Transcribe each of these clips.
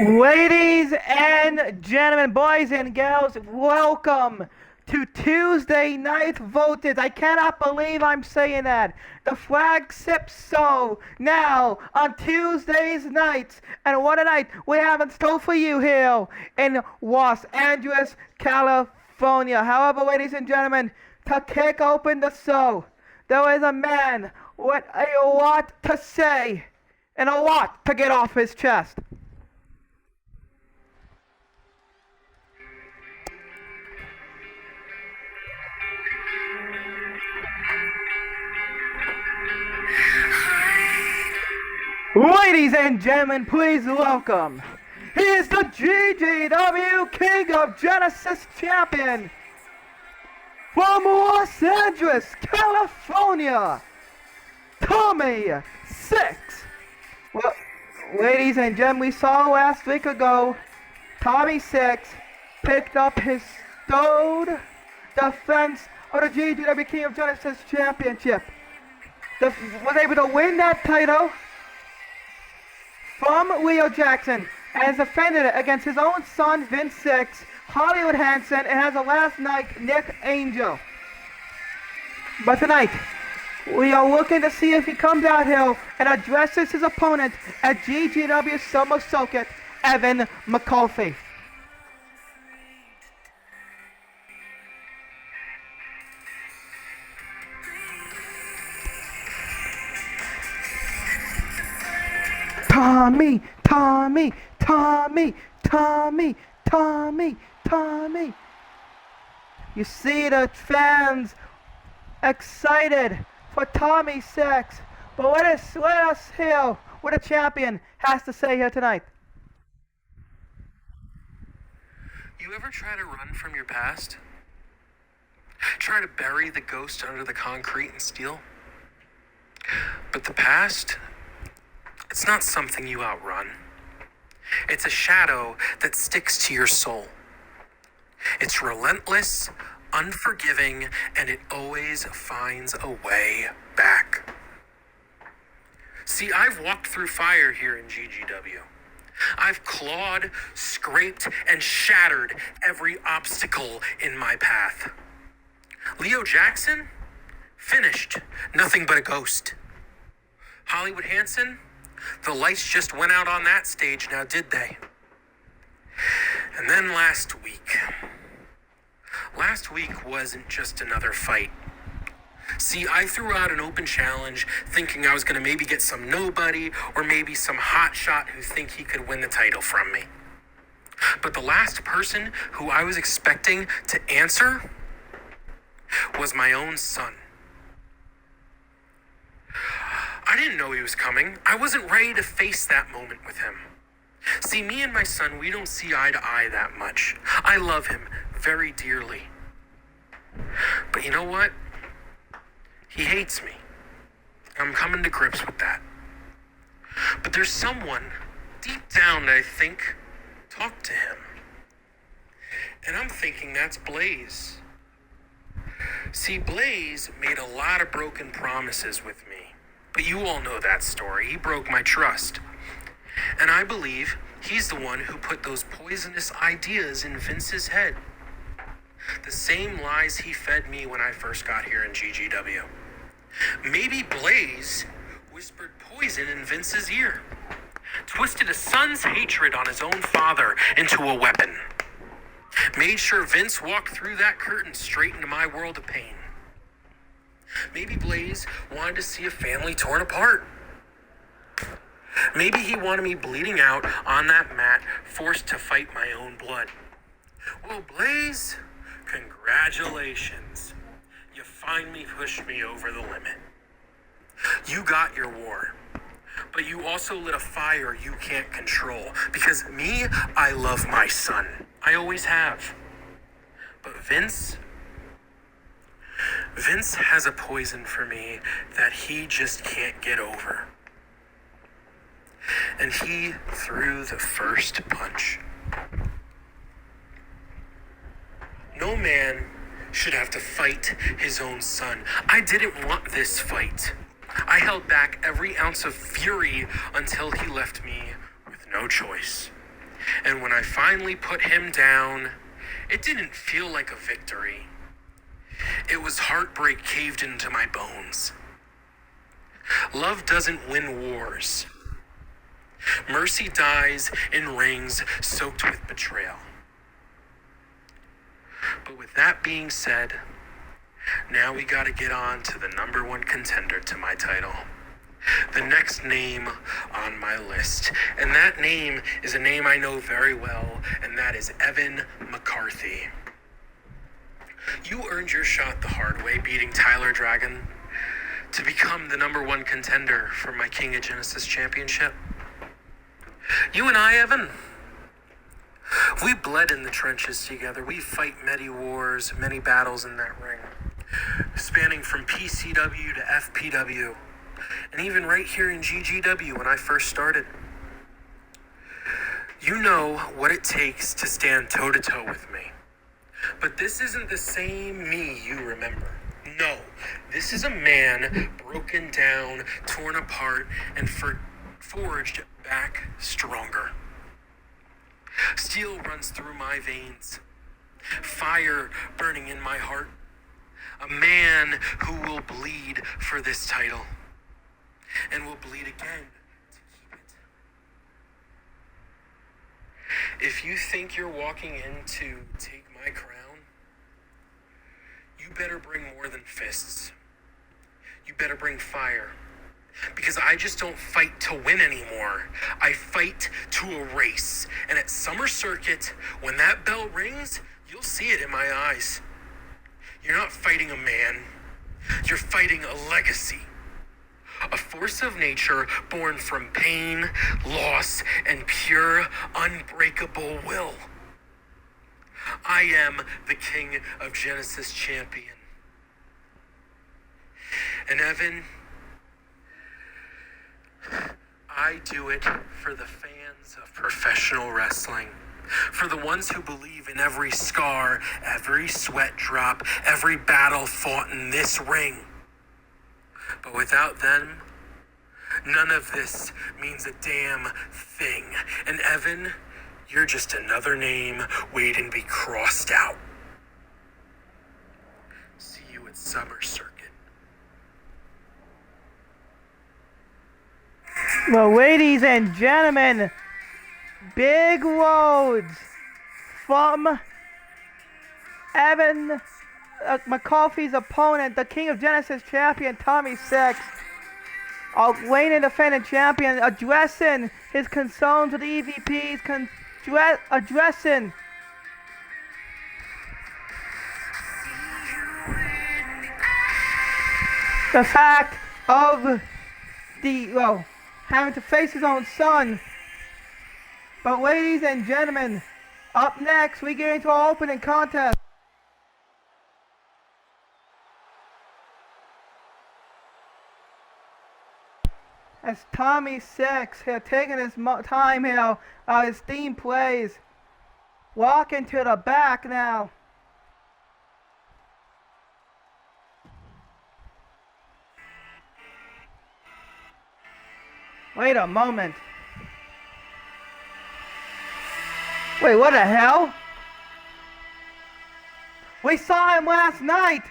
Ladies and gentlemen, boys and girls, welcome to Tuesday Night Voltage. I cannot believe I'm saying that. The flagship show now on Tuesdays nights. And what a night we have in store for you here in Los Angeles, California. However, ladies and gentlemen, to kick open the show, there is a man with a lot to say and a lot to get off his chest. Ladies and gentlemen, please welcome. He is the Ggw King of Genesis champion from Los Angeles, California, Tommy 6. Well, ladies and gentlemen, we saw last week ago, Tommy 6 picked up his third defense of the Ggw King of Genesis championship. Was able to win that title from Leo Jackson and has defended it against his own son, Vince Six, Hollywood Hansen, and has a last night, Nick Angel. But tonight, we are looking to see if he comes out here and addresses his opponent at GGW Summer Circuit, Evan McCarthy. Tommy, Tommy, Tommy, Tommy, Tommy, Tommy. You see the fans excited for Tommy 6. But let us hear what a champion has to say here tonight. You ever try to run from your past? Try to bury the ghost under the concrete and steel? But the past, it's not something you outrun. It's a shadow that sticks to your soul. It's relentless, unforgiving, and it always finds a way back. See, I've walked through fire here in GGW. I've clawed, scraped, and shattered every obstacle in my path. Leo Jackson? Finished. Nothing but a ghost. Hollywood Hansen? The lights just went out on that stage, now did they? And then last week wasn't just another fight. See, I threw out an open challenge thinking I was going to maybe get some nobody or maybe some hotshot who think he could win the title from me. But the last person who I was expecting to answer was my own son. I didn't know he was coming. I wasn't ready to face that moment with him. See, me and my son, we don't see eye to eye that much. I love him very dearly. But you know what? He hates me. I'm coming to grips with that. But there's someone deep down that I think talked to him. And I'm thinking that's Blaze. See, Blaze made a lot of broken promises with me. But you all know that story. He broke my trust. And I believe he's the one who put those poisonous ideas in Vince's head. The same lies he fed me when I first got here in GGW. Maybe Blaze whispered poison in Vince's ear, twisted a son's hatred on his own father into a weapon. Made sure Vince walked through that curtain straight into my world of pain. Maybe Blaze wanted to see a family torn apart. Maybe he wanted me bleeding out on that mat, forced to fight my own blood. Well, Blaze, congratulations. You finally pushed me over the limit. You got your war, but you also lit a fire you can't control. Because me, I love my son. I always have. But Vince has a poison for me that he just can't get over. And he threw the first punch. No man should have to fight his own son. I didn't want this fight. I held back every ounce of fury until he left me with no choice. And when I finally put him down, it didn't feel like a victory. It was heartbreak caved into my bones. Love doesn't win wars. Mercy dies in rings soaked with betrayal. But with that being said, now we gotta get on to the number one contender to my title. The next name on my list. And that name is a name I know very well, and that is Evan McCarthy. You earned your shot the hard way, beating Tyler Dragon to become the number one contender for my King of Genesis championship. You and I, Evan, we bled in the trenches together. We fight many wars, many battles in that ring, spanning from PCW to FPW, and even right here in GGW when I first started. You know what it takes to stand toe-to-toe with me. But this isn't the same me you remember. No, this is a man broken down, torn apart, and forged back stronger. Steel runs through my veins, fire burning in my heart. A man who will bleed for this title and will bleed again to keep it. If you think you're walking in to take my crown, you better bring more than fists. You better bring fire. Because I just don't fight to win anymore. I fight to erase. And at Summer Circuit, when that bell rings, you'll see it in my eyes. You're not fighting a man. You're fighting a legacy. A force of nature born from pain, loss, and pure, unbreakable will. I am the King of Genesis champion. And Evan, I do it for the fans of professional wrestling. For the ones who believe in every scar, every sweat drop, every battle fought in this ring. But without them, none of this means a damn thing. And Evan, you're just another name waiting to be crossed out. See you at Summer Circuit. Well, ladies and gentlemen, big words from Evan McCarthy's opponent, the King of Genesis champion, Tommy Six. Reigning defending champion, addressing his concerns with the EVPs, addressing the fact of having to face his own son. But ladies and gentlemen, up next we get into our opening contest. As Tommy Six here taking his time here, his theme plays. Walking to the back now. Wait a moment. Wait, what the hell? We saw him last night.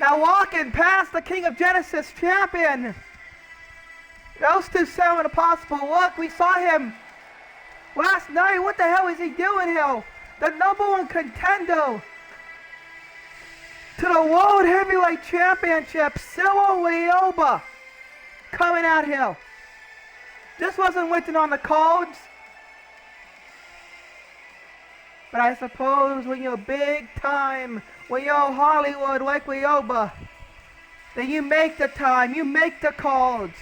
Now walking past the King of Genesis champion. Those two showing a possible look. We saw him Last night, what the hell is he doing here? The number one contender to the World Heavyweight Championship, Cyril Leoba, coming out here. This wasn't written on the cards, but I suppose when you're big time, when you're Hollywood like Leoba, then you make the time, you make the cards.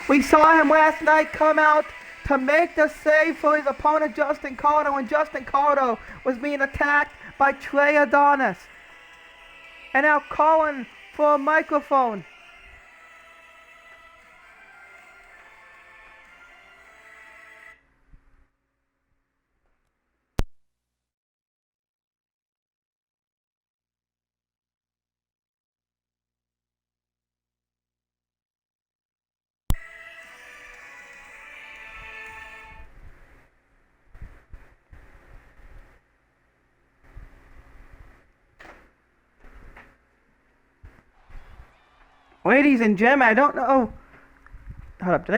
We saw him last night come out to make the save for his opponent Justin Carter when Justin Carter was being attacked by Trey Adonis. And now calling for a microphone. Ladies and gentlemen, I don't know. Hold up, did I?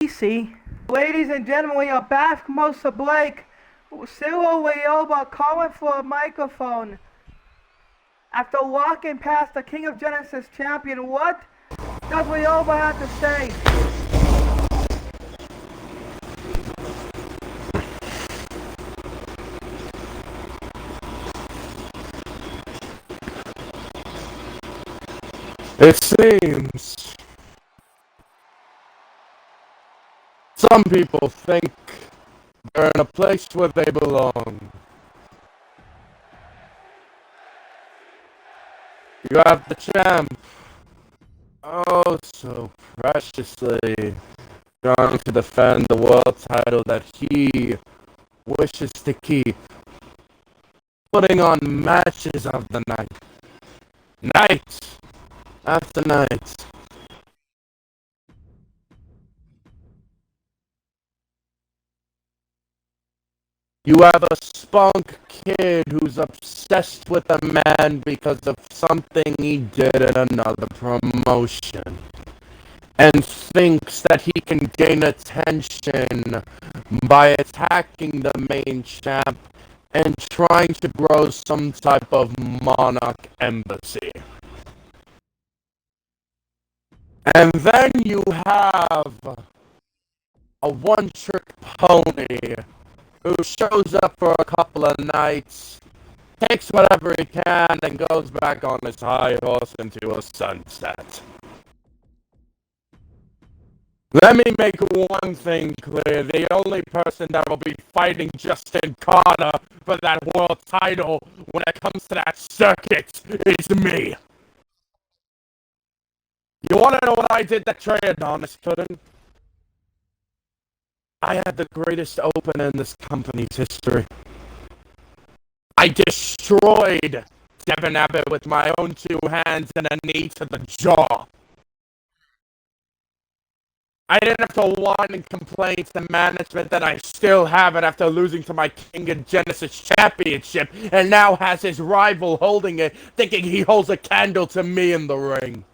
See, ladies and gentlemen, we are back from Mosa Blake. Cyril Leoba calling for a microphone. After walking past the King of Genesis champion, what does Leoba have to say? It seems some people think they're in a place where they belong. You have the champ, oh so preciously trying to defend the world title that he wishes to keep, putting on matches of the night, night after night. You have a spunk kid who's obsessed with a man because of something he did in another promotion, and thinks that he can gain attention by attacking the main champ and trying to grow some type of monarch embassy. And then you have a one-trick pony who shows up for a couple of nights, takes whatever he can, and goes back on his high horse into a sunset. Let me make one thing clear. The only person that will be fighting Justin Carter for that world title when it comes to that circuit is me. You want to know what I did that Trey Adonis couldn't? I had the greatest opener in this company's history. I destroyed Devin Abbott with my own two hands and a knee to the jaw. I didn't have to whine and complain to management that I still have it after losing to my King of Genesis championship, and now has his rival holding it, thinking he holds a candle to me in the ring.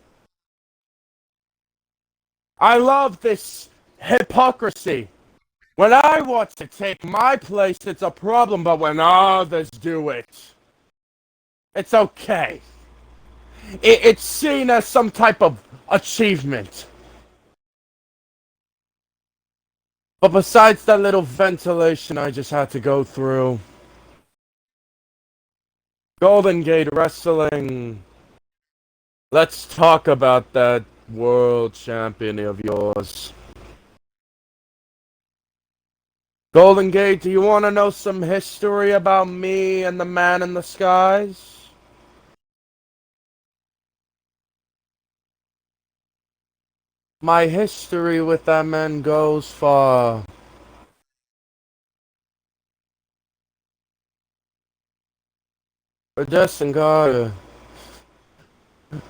I love this hypocrisy. When I want to take my place, it's a problem, but when others do it, it's okay. It's seen as some type of achievement. But besides that little ventilation I just had to go through, Golden Gate Wrestling, let's talk about that world champion of yours. Golden Gate, do you want to know some history about me and the man in the skies? My history with that man goes far. But Justin Carter,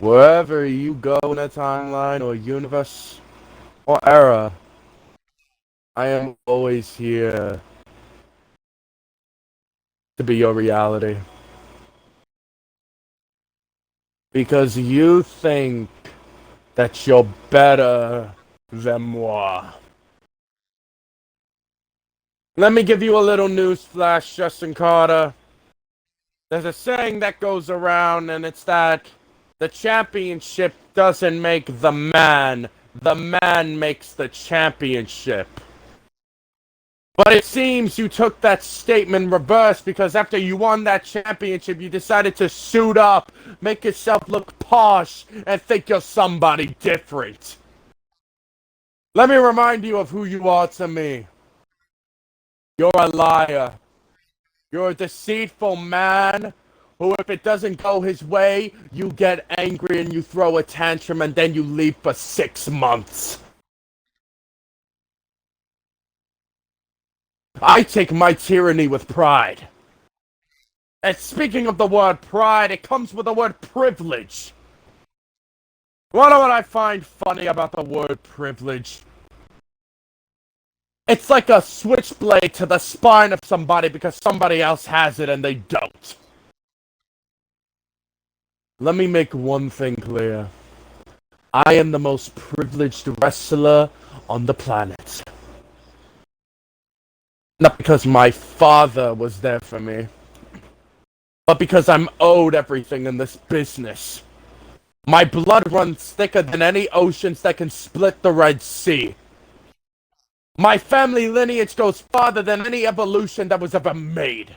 wherever you go in a timeline or universe or era, I am always here to be your reality. Because you think that you're better than moi. Let me give you a little news flash, Justin Carter. There's a saying that goes around, and it's that the championship doesn't make the man makes the championship. But it seems you took that statement reverse because after you won that championship, you decided to suit up, make yourself look posh, and think you're somebody different. Let me remind you of who you are to me. You're a liar. You're a deceitful man who, if it doesn't go his way, you get angry and you throw a tantrum and then you leave for 6 months. I take my tyranny with pride. And speaking of the word pride, it comes with the word privilege. Wanna know what I find funny about the word privilege? It's like a switchblade to the spine of somebody because somebody else has it and they don't. Let me make one thing clear. I am the most privileged wrestler on the planet. Not because my father was there for me, but because I'm owed everything in this business. My blood runs thicker than any oceans that can split the Red Sea. My family lineage goes farther than any evolution that was ever made.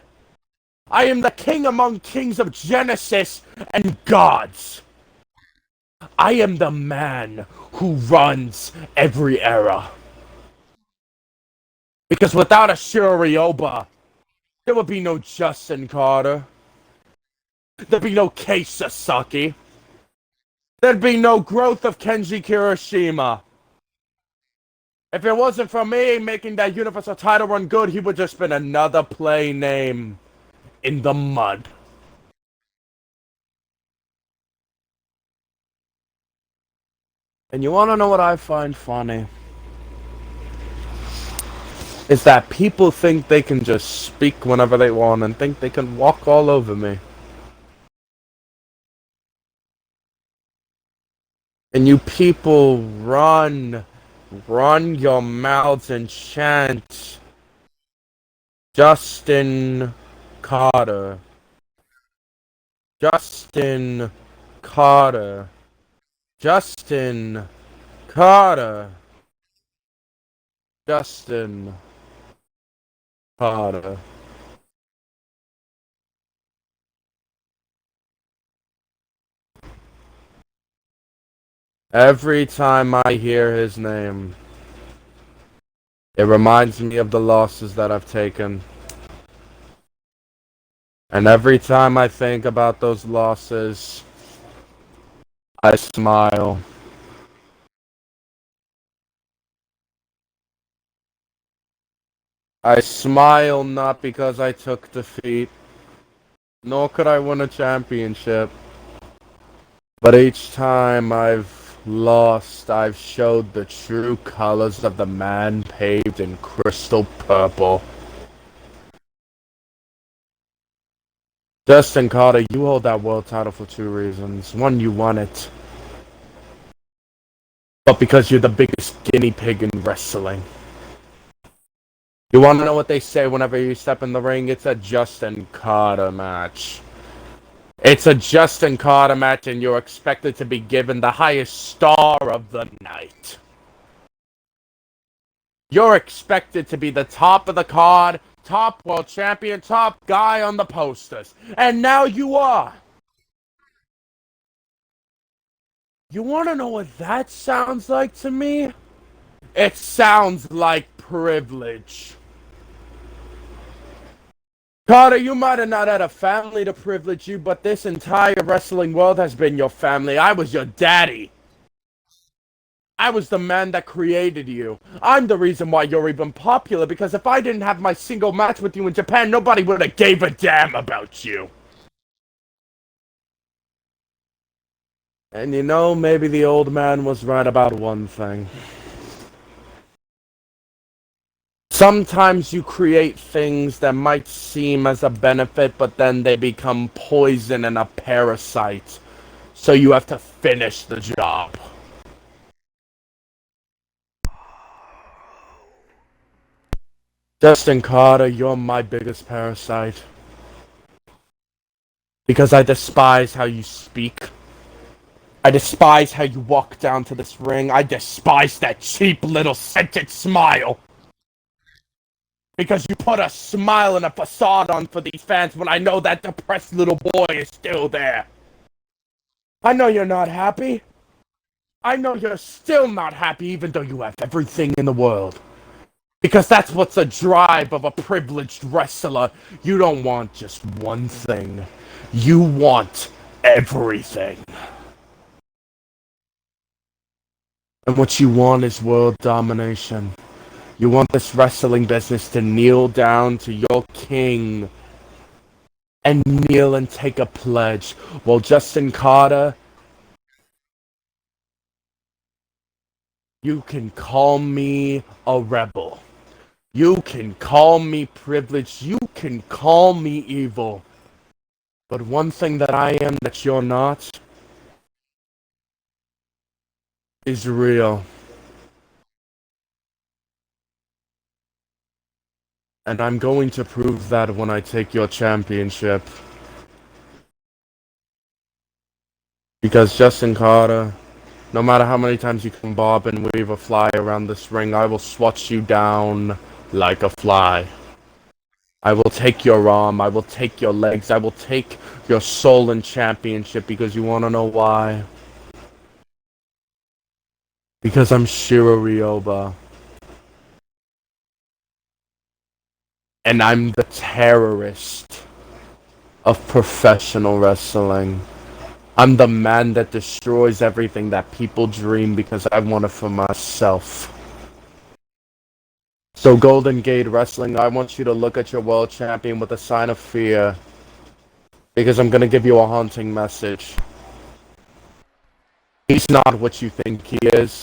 I am the king among kings of Genesis and gods. I am the man who runs every era. Because without a Shurioba, there would be no Justin Carter. There'd be no Kei Sasaki. There'd be no growth of Kenji Kirishima. If it wasn't for me making that Universal title run good, he would just been another play name in the mud. And you wanna know what I find funny? Is that people think they can just speak whenever they want and think they can walk all over me. And you people run your mouths and chant Justin Carter. Justin Carter. Justin Carter. Justin Carter. Every time I hear his name, it reminds me of the losses that I've taken. And every time I think about those losses, I smile. I smile not because I took defeat, nor could I win a championship. But each time I've lost, I've showed the true colors of the man paved in crystal purple. Justin Carter, you hold that world title for 2 reasons. One, you won it. But because you're the biggest guinea pig in wrestling. You want to know what they say whenever you step in the ring? It's a Justin Carter match. It's a Justin Carter match, and you're expected to be given the highest star of the night. You're expected to be the top of the card, top world champion, top guy on the posters. And now you are. You want to know what that sounds like to me? It sounds like privilege. Carter, you might have not had a family to privilege you, but this entire wrestling world has been your family. I was your daddy. I was the man that created you. I'm the reason why you're even popular, because if I didn't have my single match with you in Japan, nobody would have gave a damn about you. And you know, maybe the old man was right about one thing. Sometimes you create things that might seem as a benefit, but then they become poison and a parasite. So you have to finish the job. Justin Carter, you're my biggest parasite. Because I despise how you speak. I despise how you walk down to this ring. I despise that cheap little scented smile. Because you put a smile and a facade on for these fans when I know that depressed little boy is still there. I know you're not happy. I know you're still not happy even though you have everything in the world. Because that's what's the drive of a privileged wrestler. You don't want just one thing. You want everything. And what you want is world domination. You want this wrestling business to kneel down to your king and kneel and take a pledge. Well, Justin Carter, you can call me a rebel. You can call me privileged. You can call me evil. But one thing that I am that you're not is real. And I'm going to prove that when I take your championship. Because Justin Carter, no matter how many times you can bob and weave or fly around this ring, I will swat you down like a fly. I will take your arm, I will take your legs, I will take your soul and championship because you wanna know why? Because I'm Shiro Ryoba. And I'm the terrorist of professional wrestling. I'm the man that destroys everything that people dream because I want it for myself. So Golden Gate Wrestling, I want you to look at your world champion with a sign of fear. Because I'm gonna give you a haunting message. He's not what you think he is.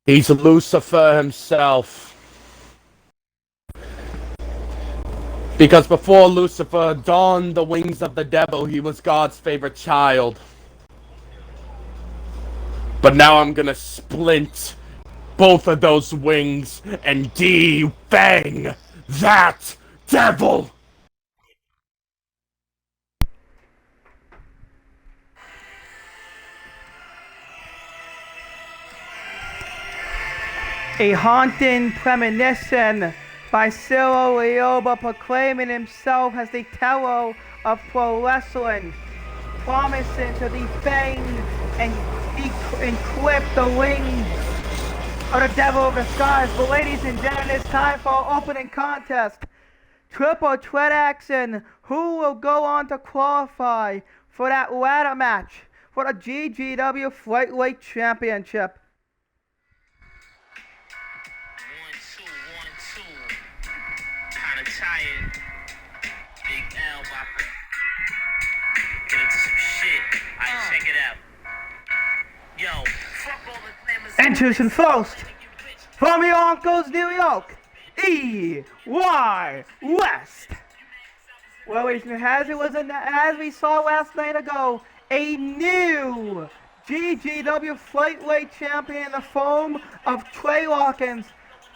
He's Lucifer himself. Because before Lucifer donned the wings of the devil, he was God's favorite child. But now I'm gonna splint both of those wings and defang that devil! A haunting premonition by Cyril Ryoba proclaiming himself as the terror of pro wrestling, promising to defang and clip the wings of the devil of the skies. But ladies and gentlemen, it's time for our opening contest. Triple threat action. Who will go on to qualify for that ladder match for the GGW Flyweight Championship? 1, 2, 1, 2. Kinda tired. Big L about to get into some shit. Alright, check it out. Yo, fuck all the glamour. Introducing first, from Yonkers, New York, E.Y. West. Well, as we saw last night ago, a new GGW Flyweight Champion in the form of Trey Watkins.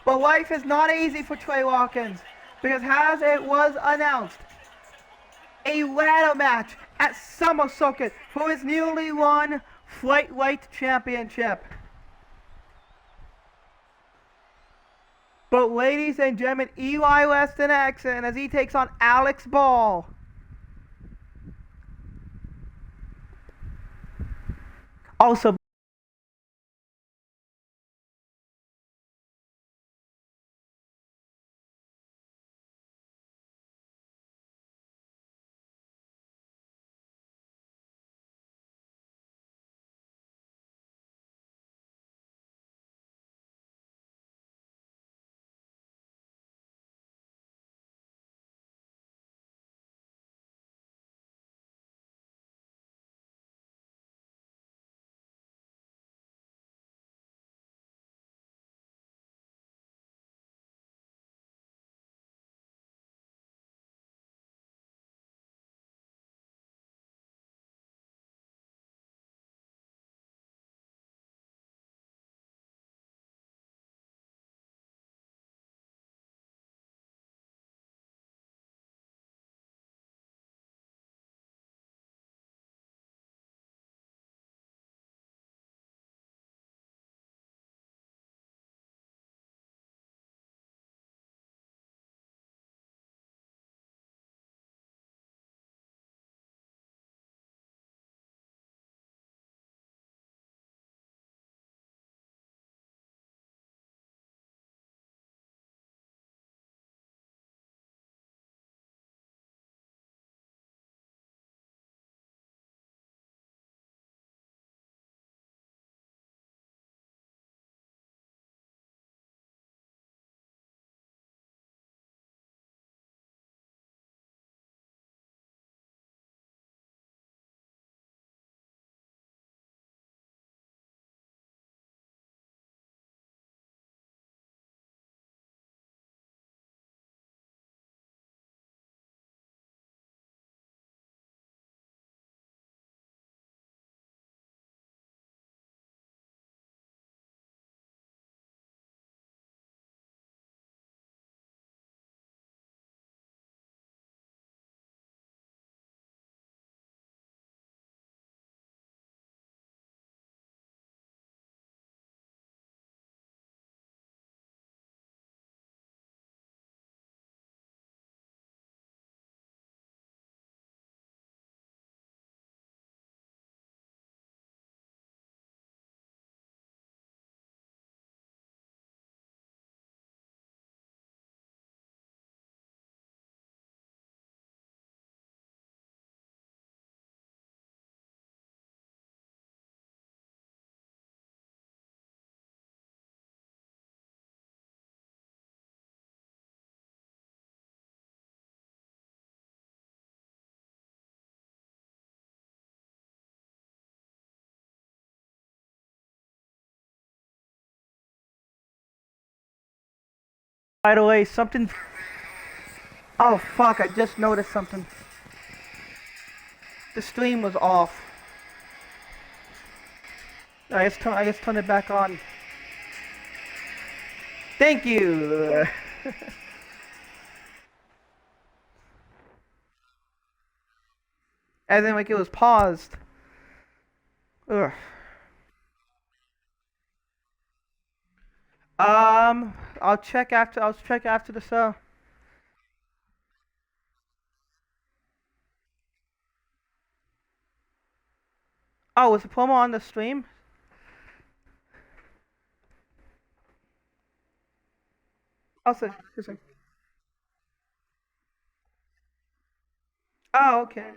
But life is not easy for Trey Watkins, because as it was announced, a ladder match at Summer Circuit for his newly won Flyweight Championship. But ladies and gentlemen, Eli West in action as he takes on Alex Ball. Also By the way, something. Oh fuck! I just noticed something. The stream was off. I just turn it back on. Thank you. As in, like it was paused. Ugh. I'll check after. I'll check after the show. Oh, was the promo on the stream? Also, oh, okay.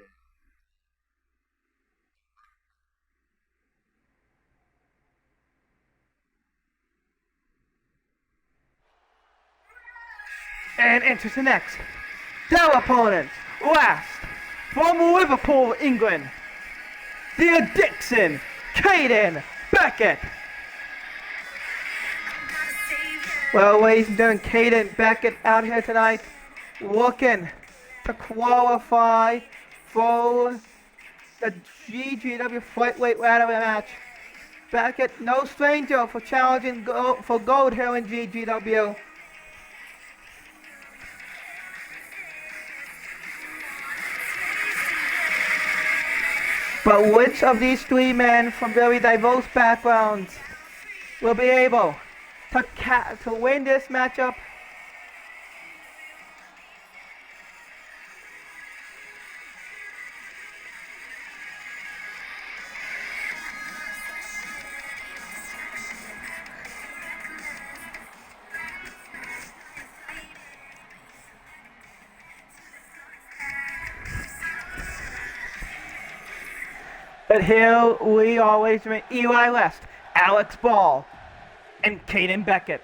And enters the next. Their opponent, last, from Liverpool, England, the Dixon, Caden Beckett. Well, ladies and gentlemen, Caden Beckett out here tonight, looking to qualify for the GGW Flyweight Ladder match. Beckett, no stranger for challenging for gold here in GGW. But which of these three men from very diverse backgrounds will be able to win this matchup? But here we always remain Eli West, Alex Ball, and Caden Beckett.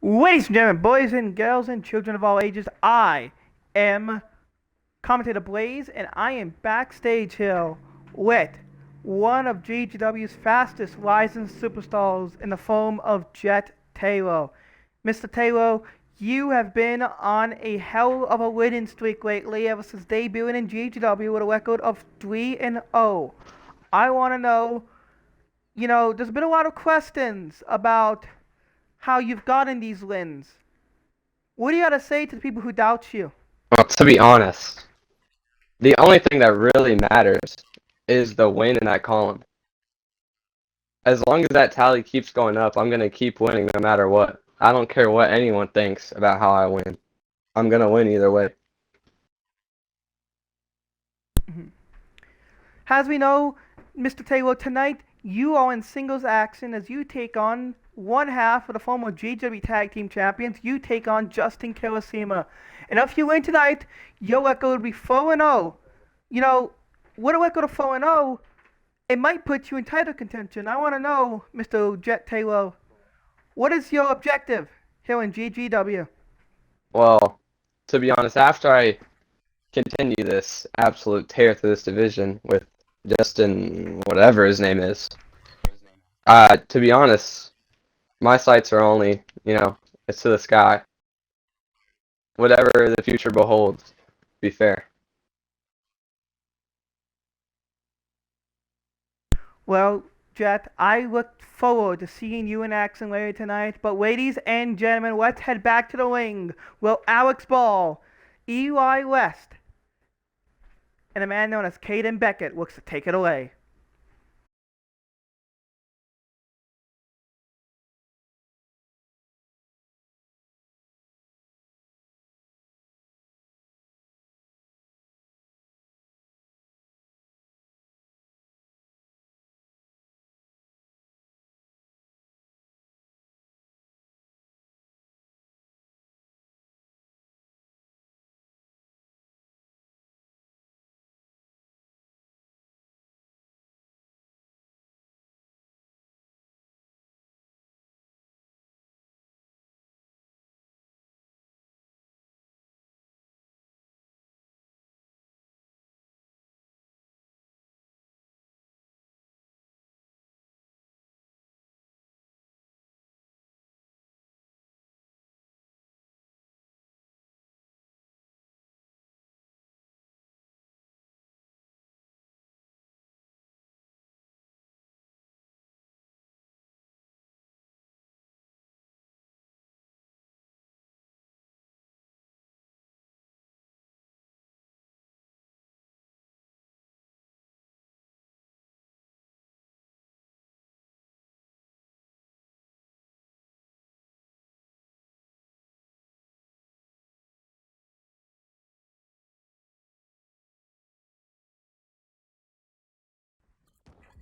Ladies and gentlemen, boys and girls and children of all ages, I am Commentator Blaze, and I am backstage here with one of GGW's fastest rising superstars in the form of Jet Taylor. Mr. Taylor, you have been on a hell of a winning streak lately ever since debuting in GGW with a record of 3-0. I want to know, there's been a lot of questions about how you've gotten these wins. What do you got to say to the people who doubt you? Well, to be honest, the only thing that really matters is the win in that column. As long as that tally keeps going up, I'm going to keep winning no matter what. I don't care what anyone thinks about how I win. I'm going to win either way. As we know, Mr. Taylor, tonight you are in singles action as you take on one half of the former GW Tag Team Champions. You take on Justin Kirasima. And if you win tonight, your record would be 4-0. With a record of 4-0, it might put you in title contention. I want to know, Mr. Jet Taylor, what is your objective here in GGW? Well, to be honest, after I continue this absolute tear through this division with Justin, whatever his name is, to be honest, my sights are only, it's to the sky. Whatever the future beholds, be fair. Well, Jet, I look forward to seeing you in action later tonight. But ladies and gentlemen, let's head back to the ring. Well, Alex Ball, Eli West, and a man known as Caden Beckett looks to take it away.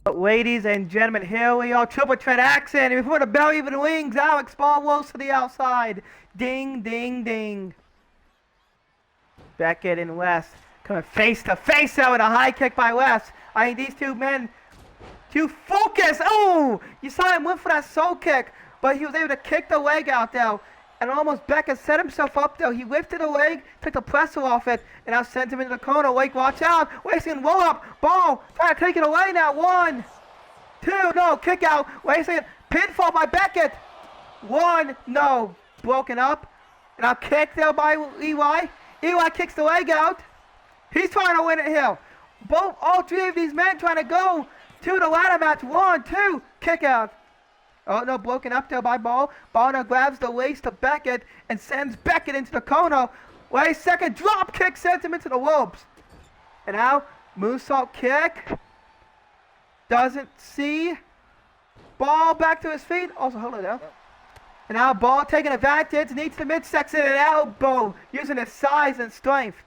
Ladies and gentlemen, here we are, triple threat action. And before the bell even rings, Alex Ball rolls to the outside. Ding, ding, ding. Beckett and West coming face to face out with a high kick by West. I think these two men to focus. Oh, you saw him went for that soul kick, but he was able to kick the leg out there. And almost Beckett set himself up there. He lifted the leg, took the pressure off it, and now sent him into the corner. Wake, watch out. Wake's going to roll up. Ball, trying to take it away now. 1, 2, no, kick out. Wake's going pinfall by Beckett. 1, no, broken up. And now kick there by Eli. Eli kicks the leg out. He's trying to win it here. All three of these men trying to go to the ladder match. 1, 2, kick out. Oh, no, broken up there by Ball. Ball now grabs the waist of Beckett and sends Beckett into the corner. Wait, second drop kick sends him into the ropes. And now, moonsault kick. Doesn't see. Ball back to his feet. Also, hold it there. And now Ball taking advantage. Needs the midsection and elbow. Using his size and strength.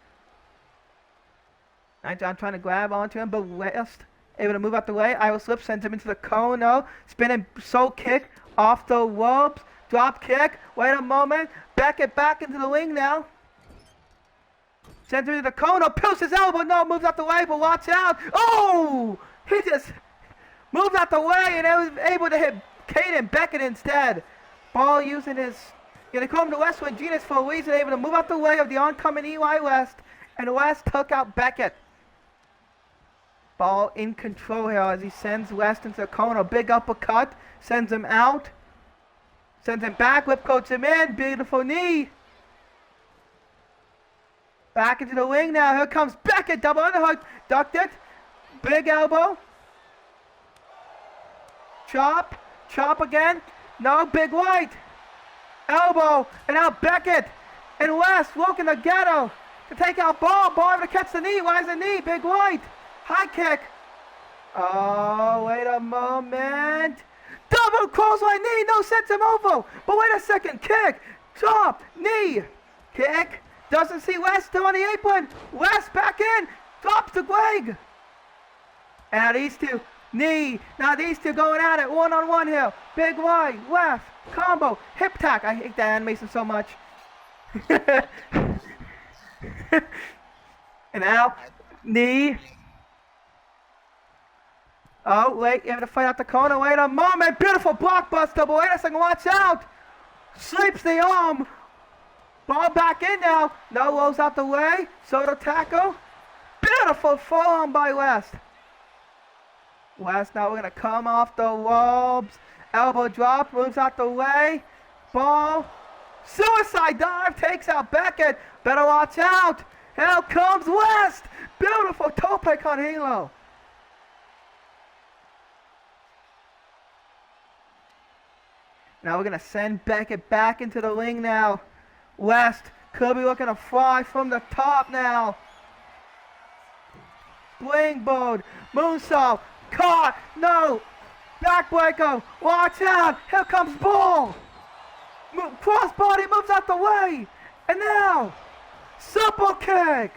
I'm trying to grab onto him, but West able to move out the way. Iowa slip sends him into the corner. Spinning soul kick off the ropes. Drop kick. Wait a moment. Beckett back into the ring now. Sends him into the corner. Pills his elbow. No, moves out the way, but watch out. Oh! He just moved out the way and was able to hit Caden Beckett instead. Ball using his, Gonna come to West with Genius for a reason, able to move out the way of the oncoming EY West, and West took out Beckett. Ball in control here as he sends West into the corner. Big uppercut, sends him out. Sends him back, whip coats him in, beautiful knee. Back into the wing now, here comes Beckett, double underhook, ducked it. Big elbow. Chop, chop again. No, big right. Elbow, and now Beckett and West working the ghetto to take out Ball. Ball able to catch the knee, why is the knee? Big right. High kick. Oh, wait a moment. Double clothesline knee, no, sends him over. But wait a second, kick, chop, knee, kick. Doesn't see West still on the apron. West back in, drops the Ggw. And now these two, knee. Now these two going at it, one-on-one here. Big right, left, combo, hip tack. I hate that animation so much. And now, knee. Oh, wait, you have to fight out the corner. Wait a moment. Beautiful blockbuster, but wait a second. Watch out. Sweeps the arm. Ball back in now. No, rolls out the way. Soto tackle. Beautiful forearm by West. West now we're going to come off the ropes. Elbow drop. Moves out the way. Ball. Suicide dive. Takes out Beckett. Better watch out. Here comes West. Beautiful toe pick on Hilo. Now we're going to send Beckett back into the ring now. West could be looking to fly from the top now. Springboard, moonsault, caught, no. Backbreaker, watch out, here comes Ball. Crossbody moves out the way. And now, super kick.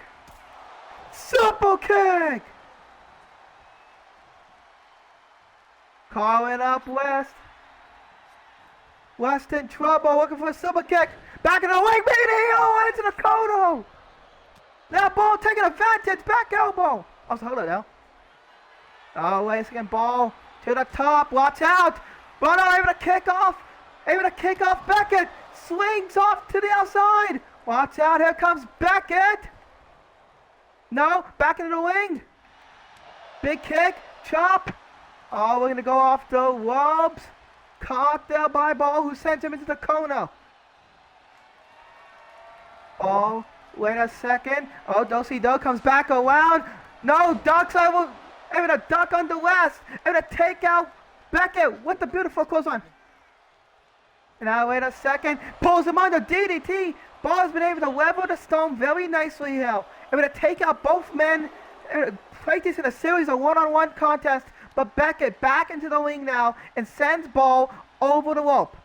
Super kick. Calling up West. West in trouble, looking for a super kick. Back in the wing, BDO into the Kodo. Now Ball taking advantage, back elbow. Oh, so hold it now. Oh, wait a second, Ball to the top, watch out. Bono able to kick off, Beckett. Swings off to the outside. Watch out, here comes Beckett. No, back into the wing. Big kick, chop. Oh, we're gonna go off the ropes. Caught there by Ball, who sent him into the corner. Oh, wait a second. Oh, Do comes back around. No, ducks able to duck under West. Able to take out Beckett with the beautiful clothesline. Now, wait a second. Pulls him under DDT. Ball has been able to level the stone very nicely here. Able to take out both men. Play this in a series of one-on-one contests. But Beckett back into the ring now and sends Ball over the rope.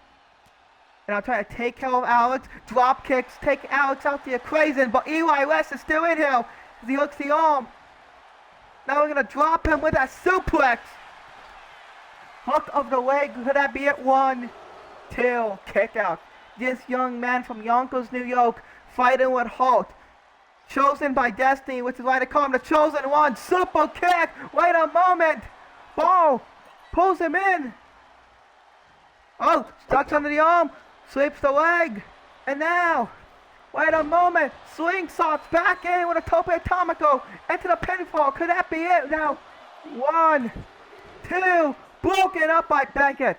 And I'm trying to take care of Alex. Drop kicks, take Alex out the equation. But EY West is still in here as he hooks the arm. Now we're going to drop him with that suplex. Hook of the leg. Could that be it? 1, 2, kick out. This young man from Yonkers, New York, fighting with Holt. Chosen by Destiny, which is why they call him the Chosen One. Super kick. Wait a moment. Ball pulls him in. Oh, stuck under the arm, sweeps the leg, and now, wait a moment, slingshots back in with a tope atomico into the pinfall. Could that be it? Now, 1, 2, broken up by Beckett.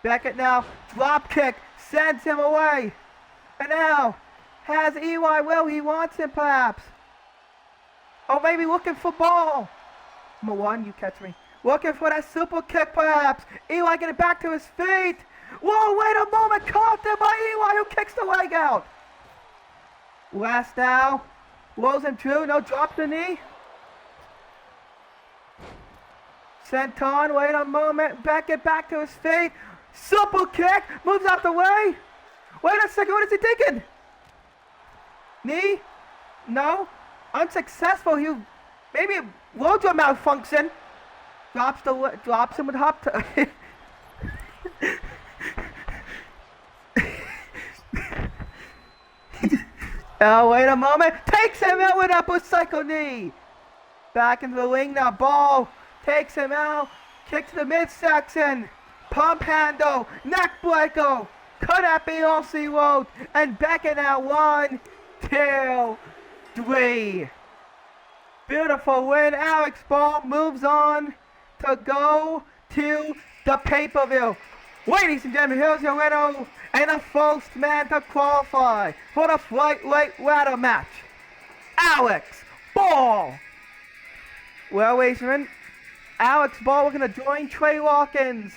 Beckett now, drop kick, sends him away, and now has EY where he wants him perhaps. Or maybe looking for Ball. Number 1, you catch me. Looking for that super kick perhaps. EY getting back to his feet. Whoa, wait a moment. Caught there by EY who kicks the leg out. West now. Rolls him through. No, drop the knee. Senton, wait a moment. Beckett back to his feet. Super kick. Moves out the way. Wait a second. What is he thinking? Knee? No. Unsuccessful. He maybe wardrobe malfunction. Drops him with hop. Oh, wait a moment. Takes him out with upper cycle knee. Back into the ring now. Ball takes him out. Kick to the midsection. Pump handle. Neck breaker. Could that be LC Road? And back in that 1, 2, 3. Beautiful win. Alex Ball moves on to go to the pay-per-view. Ladies and gentlemen, here's your winner and the first man to qualify for the flyweight ladder match, Alex Ball. Well, ladies and gentlemen, Alex Ball is going to join Trey Hawkins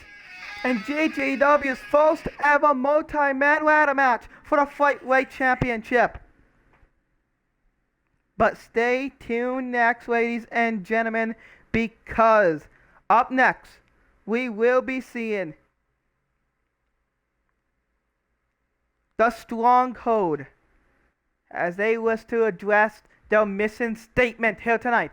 in GGW's first ever multi-man ladder match for the flyweight championship. But stay tuned next, ladies and gentlemen, because up next, we will be seeing the Stronghold as they wish to address their mission statement here tonight.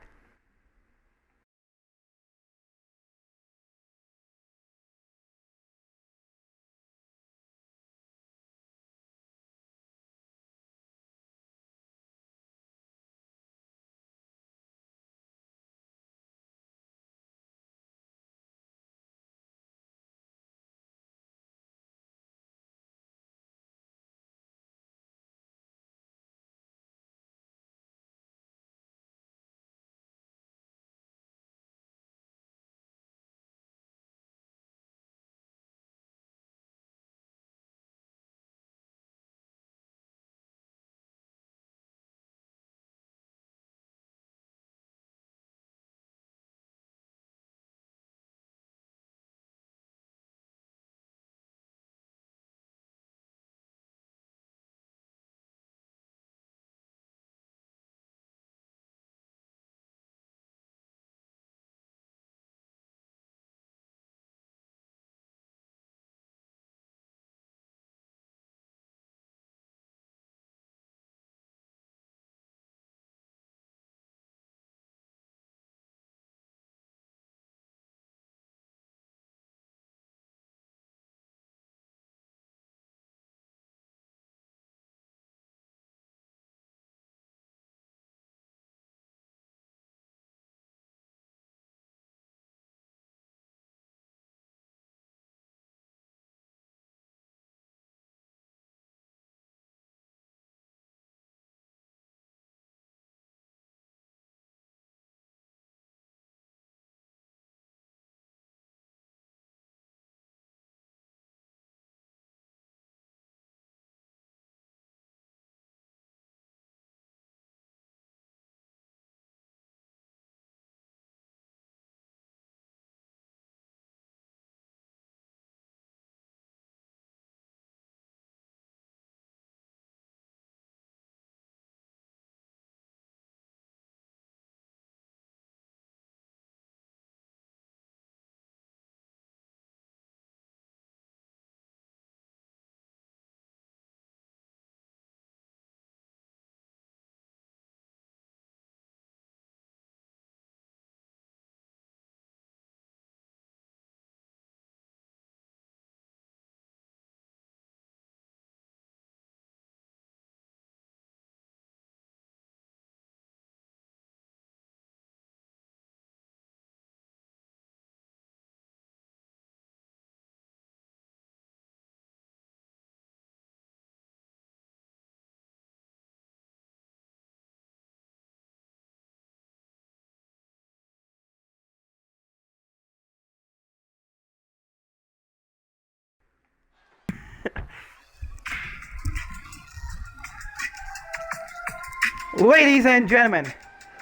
Ladies and gentlemen,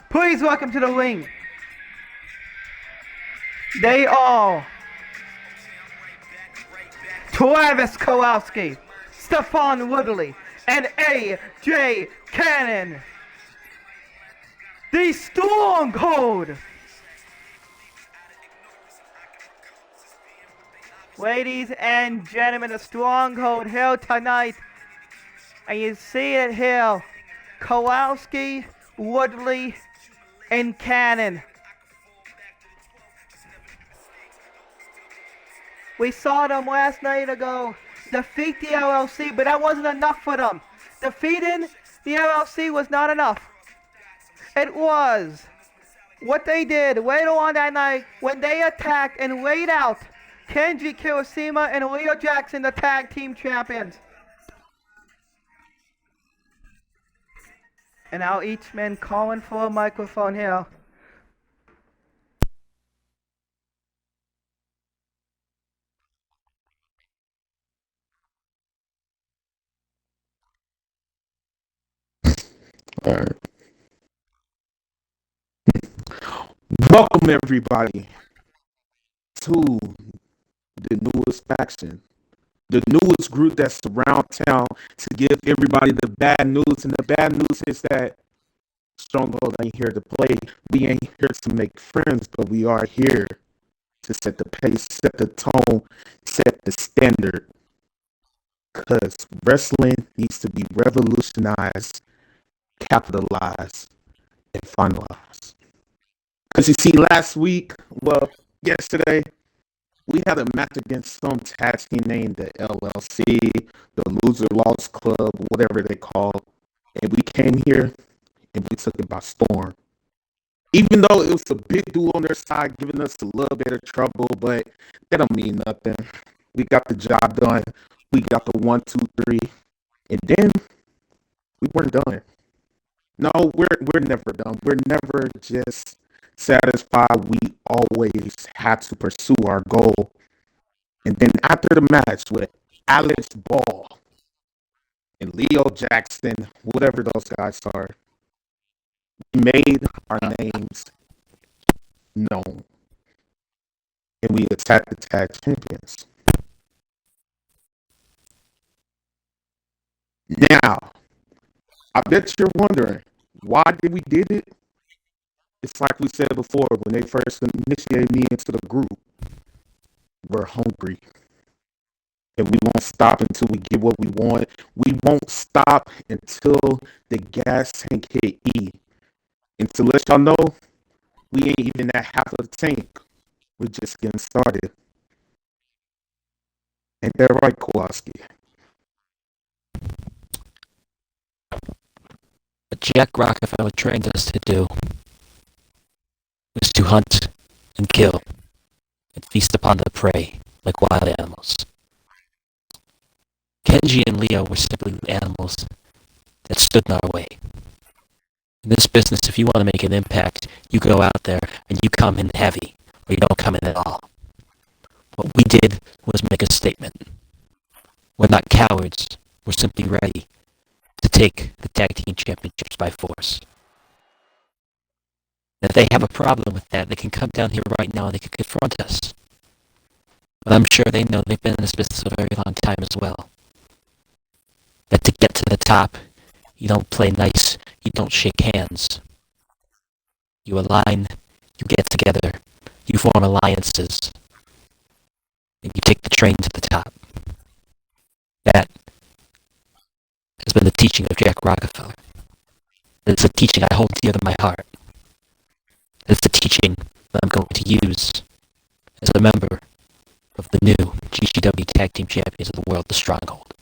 please welcome to the ring. They are Travis Kowalski, Stefan Woodley, and AJ Cannon. The Stronghold. Ladies and gentlemen, the Stronghold here tonight. And you see it here. Kowalski, Woodley, and Cannon. We saw them last night ago defeat the LLC, but that wasn't enough for them. Defeating the LLC was not enough. It was what they did later on that night when they attacked and laid out Kenji Kirishima and Leo Jackson, the tag team champions. And now each man calling for a microphone here. All right. Welcome everybody to the newest faction, the newest group that's around town to give everybody the bad news. And the bad news is that Stronghold ain't here to play. We ain't here to make friends, but we are here to set the pace, set the tone, set the standard. Because wrestling needs to be revolutionized, capitalized, and finalized. Because you see, yesterday, we had a match against some tag team named the LLC, the Loser Loss Club, whatever they call. And we came here and we took it by storm. Even though it was a big dude on their side giving us a little bit of trouble, but that don't mean nothing. We got the job done. We got the 1, 2, 3, and then we weren't done. No, we're never done. We're never just satisfied. We always had to pursue our goal. And then after the match with Alex Ball and Leo Jackson, whatever those guys are, we made our names known. And we attacked the tag champions. Now, I bet you're wondering, why did we did it? It's like we said before, when they first initiated me into the group, we're hungry. And we won't stop until we get what we want. We won't stop until the gas tank hit E. And to let y'all know, we ain't even at half of the tank. We're just getting started. Ain't that right, Kowalski? What Jack Rockefeller trained us to do was to hunt and kill and feast upon the prey like wild animals. Kenji and Leo were simply animals that stood in our way. In this business, if you want to make an impact, you go out there and you come in heavy, or you don't come in at all. What we did was make a statement. We're not cowards. We're simply ready to take the tag team championships by force. If they have a problem with that, they can come down here right now and they can confront us. But I'm sure they know they've been in this business a very long time as well. That to get to the top, you don't play nice, you don't shake hands. You align, you get together, you form alliances, and you take the train to the top. That has been the teaching of Jack Rockefeller. It's a teaching I hold dear to my heart. It's a teaching that I'm going to use as a member of the new GGW Tag Team Champions of the World, the Stronghold.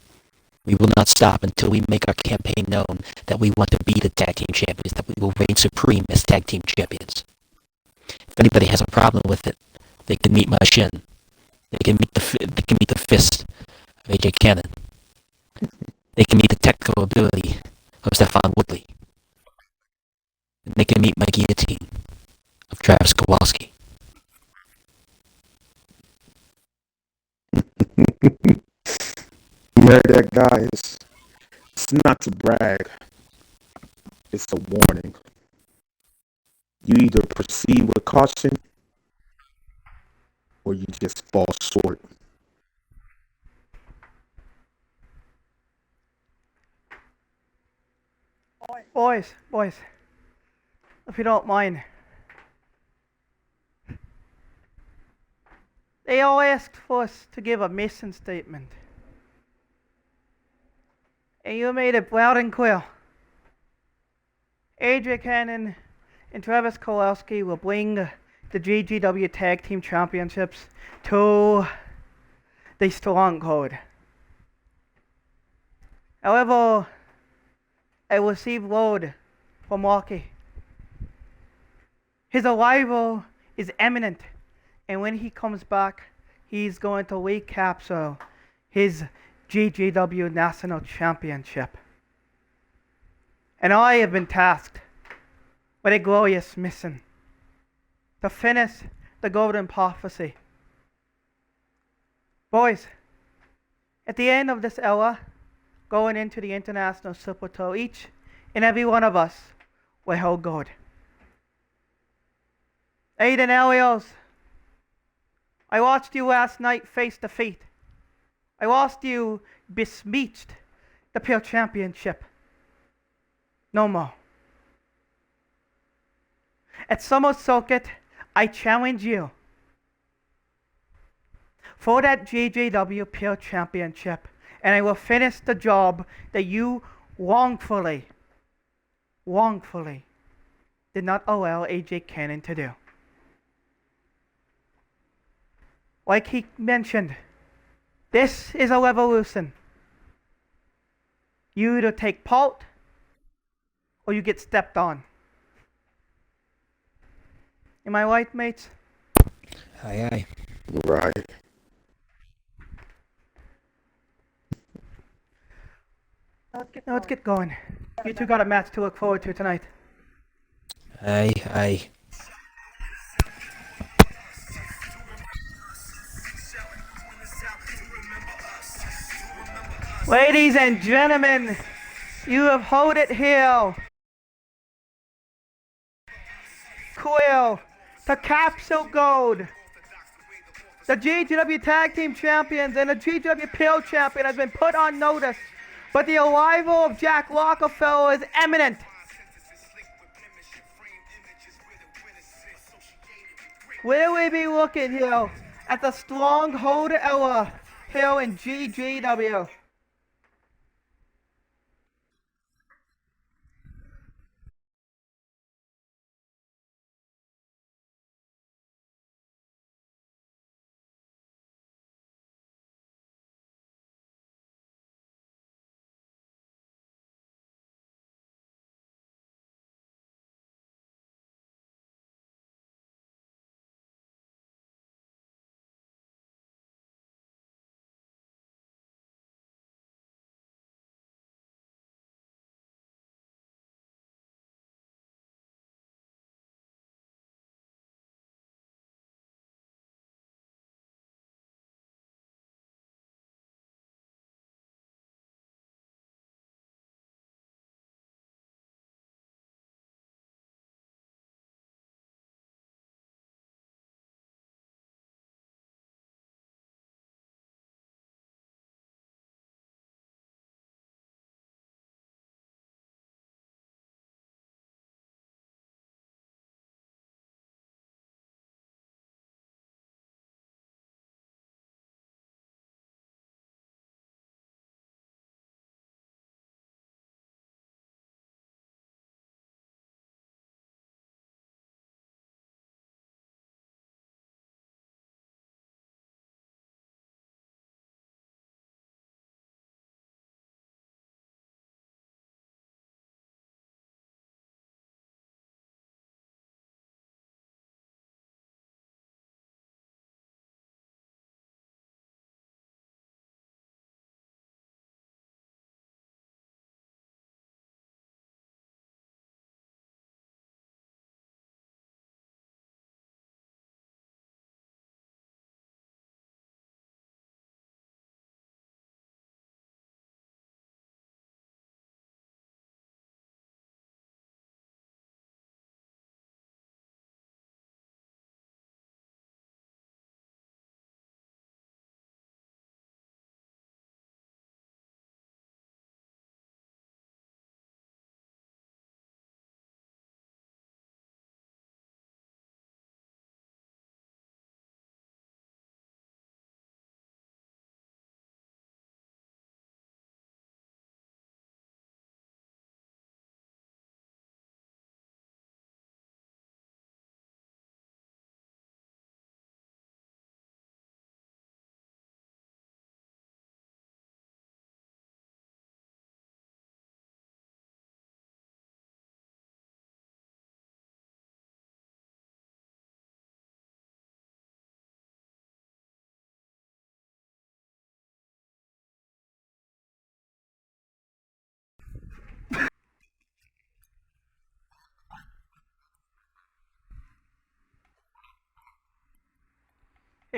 We will not stop until we make our campaign known that we want to be the Tag Team Champions, that we will reign supreme as Tag Team Champions. If anybody has a problem with it, they can meet my shin. They can meet the fist of AJ Cannon. They can meet the technical ability of Stefan Woodley. And they can meet my guillotine of Travis Kowalski. You heard that, guys? It's not to brag. It's a warning. You either proceed with caution or you just fall short. Boys, if you don't mind. They all asked for us to give a mission statement. And you made it loud and clear. AJ Cannon and Travis Kowalski will bring the GGW Tag Team Championships to the Stronghold. However, I received word from Rocky. His arrival is imminent, and when he comes back, he's going to recapture his GGW National Championship. And I have been tasked with a glorious mission to finish the Golden Prophecy. Boys, at the end of this era, going into the International Super Tour, each and every one of us will hold gold. Aiden Elios, I watched you last night face defeat. I watched you besmirched the Pure Championship. No more. At Summer Circuit, I challenge you for that GGW Pure Championship, and I will finish the job that you wrongfully did not allow AJ Cannon to do. Like he mentioned, this is a revolution. You either take part or you get stepped on. Am I right, mates? Aye, aye. Right. Now let's get going. You two got a match to look forward to tonight. Aye, aye. Ladies and gentlemen, you have heard it here. Quill, the Capsule Gold, the GGW Tag Team Champions and the GGW Pure Champion has been put on notice, but the arrival of Jack Rockefeller is imminent. Will we be looking here at the Stronghold era here in GGW?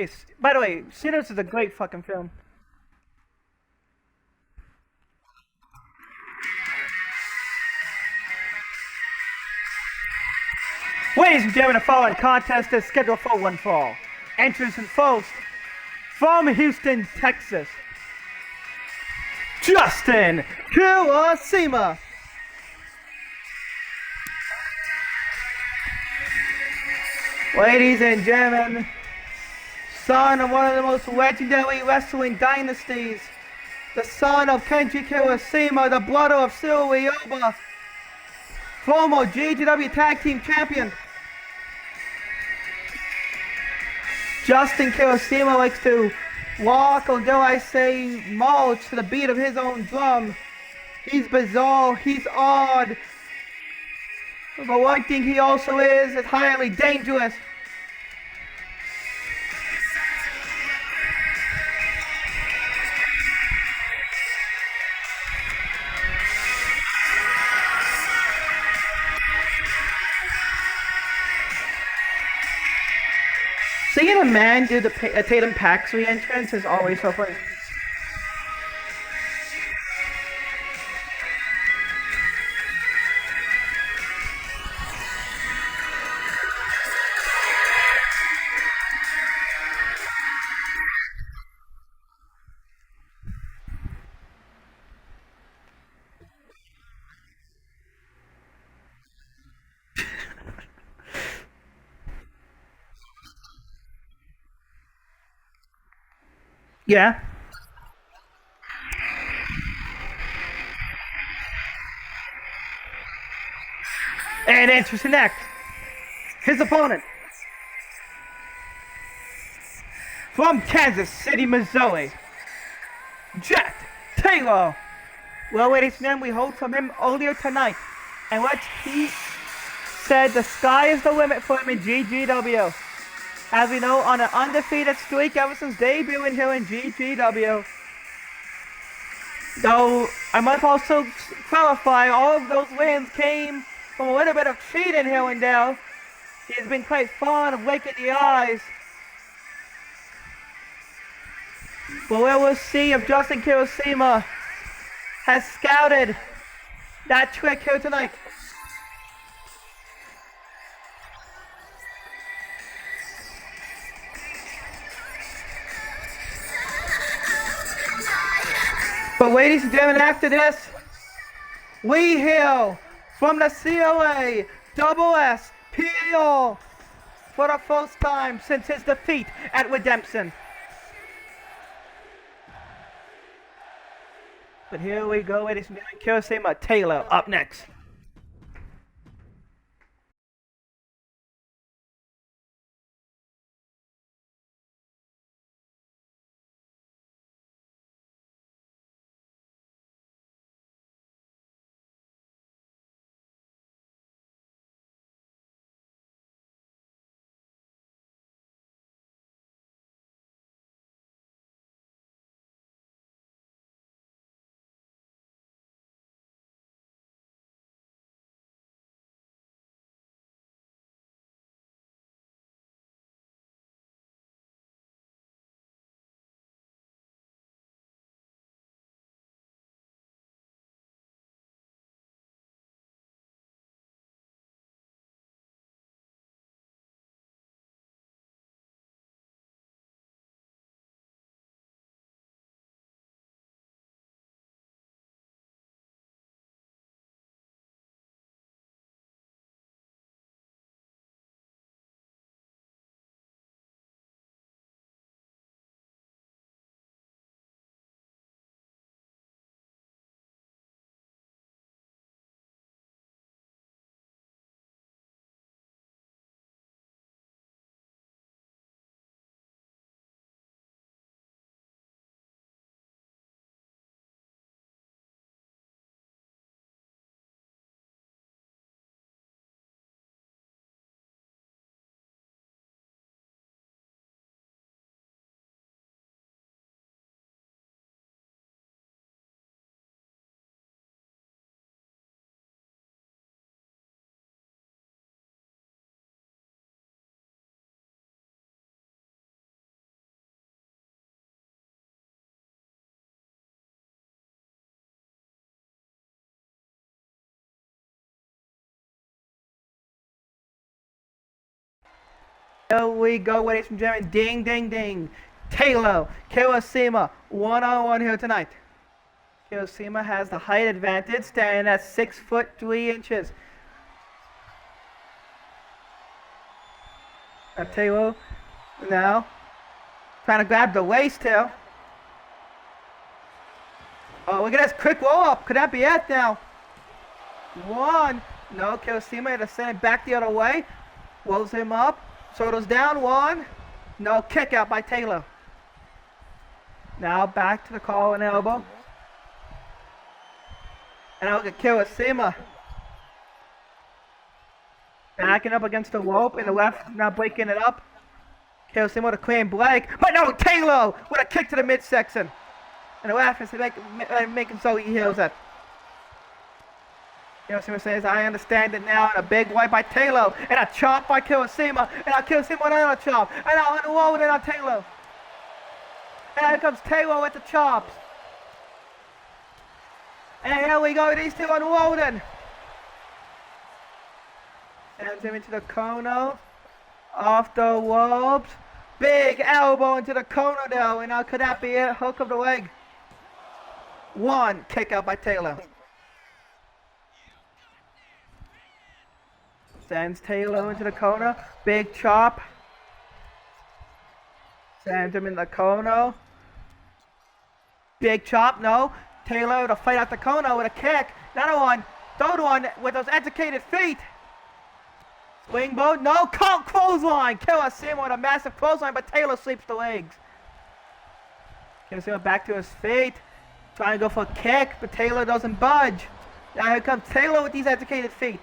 Hey, by the way, Sinners is a great fucking film. Ladies and gentlemen, the following contest is scheduled for one fall. Entrance and first, from Houston, Texas, Justin Kiwasima. Ladies and gentlemen, son of one of the most legendary wrestling dynasties, the son of Kenji Kiwasima, the brother of Cyril Ryoba, former GGW Tag Team Champion. Justin Kiwasima likes to walk, or dare I say, march to the beat of his own drum. He's bizarre, he's odd, but one thing he also is highly dangerous. Seeing a man do the Tatum Pax re-entrance is always so funny. Yeah. And enters the neck. His opponent, from Kansas City, Missouri, Jack Taylor. Well, ladies and gentlemen, we heard from him earlier tonight, and what he said, the sky is the limit for him in GGW. As we know, on an undefeated streak ever since debuting here in GGW. Though, I must also clarify, all of those wins came from a little bit of cheating here and there. He's been quite fond of waking the eyes. But we will see if Justin Kiwasima has scouted that trick here tonight. But ladies and gentlemen, after this, we hear from the CLA Double S PAR for the first time since his defeat at Redemption. But here we go, ladies and gentlemen, Kiwasima Taylor up next. Here we go, ladies and gentlemen. Ding, ding, ding. Taylor, Kirishima, one-on-one here tonight. Kirishima has the height advantage, standing at 6'3". Taylor now trying to grab the waist here. Oh, look at this quick roll up. Could that be it now? One. No, Kirishima had to send it back the other way. Rolls him up. Shoulders down. One. No, kick out by Taylor. Now back to the collar and elbow. And now look at Kirishima. Backing up against the rope, and the left now breaking it up. Kirishima with a clean break. But no, Taylor with a kick to the midsection. And the left is making so he heals it. Kirishima says, I understand it now. And a big right by Taylor. And a chop by Kirishima. And now Kirishima with another chop. And now on the wall with it on Taylor. And here comes Taylor with the chops. And here we go, these two unloading. Sends him into the corner. Off the ropes. Big elbow into the corner though. And now could that be it? Hook of the leg. One. Kick out by Taylor. Sends Taylor into the corner. Big chop. Sends him in the corner. Big chop. No. Taylor to fight out the corner with a kick. Another one. Third one with those educated feet. Swing boat. No. Clothesline. Kirishima with a massive clothesline, but Taylor sweeps the legs. Kirishima back to his feet. Trying to go for a kick, but Taylor doesn't budge. Now here comes Taylor with these educated feet.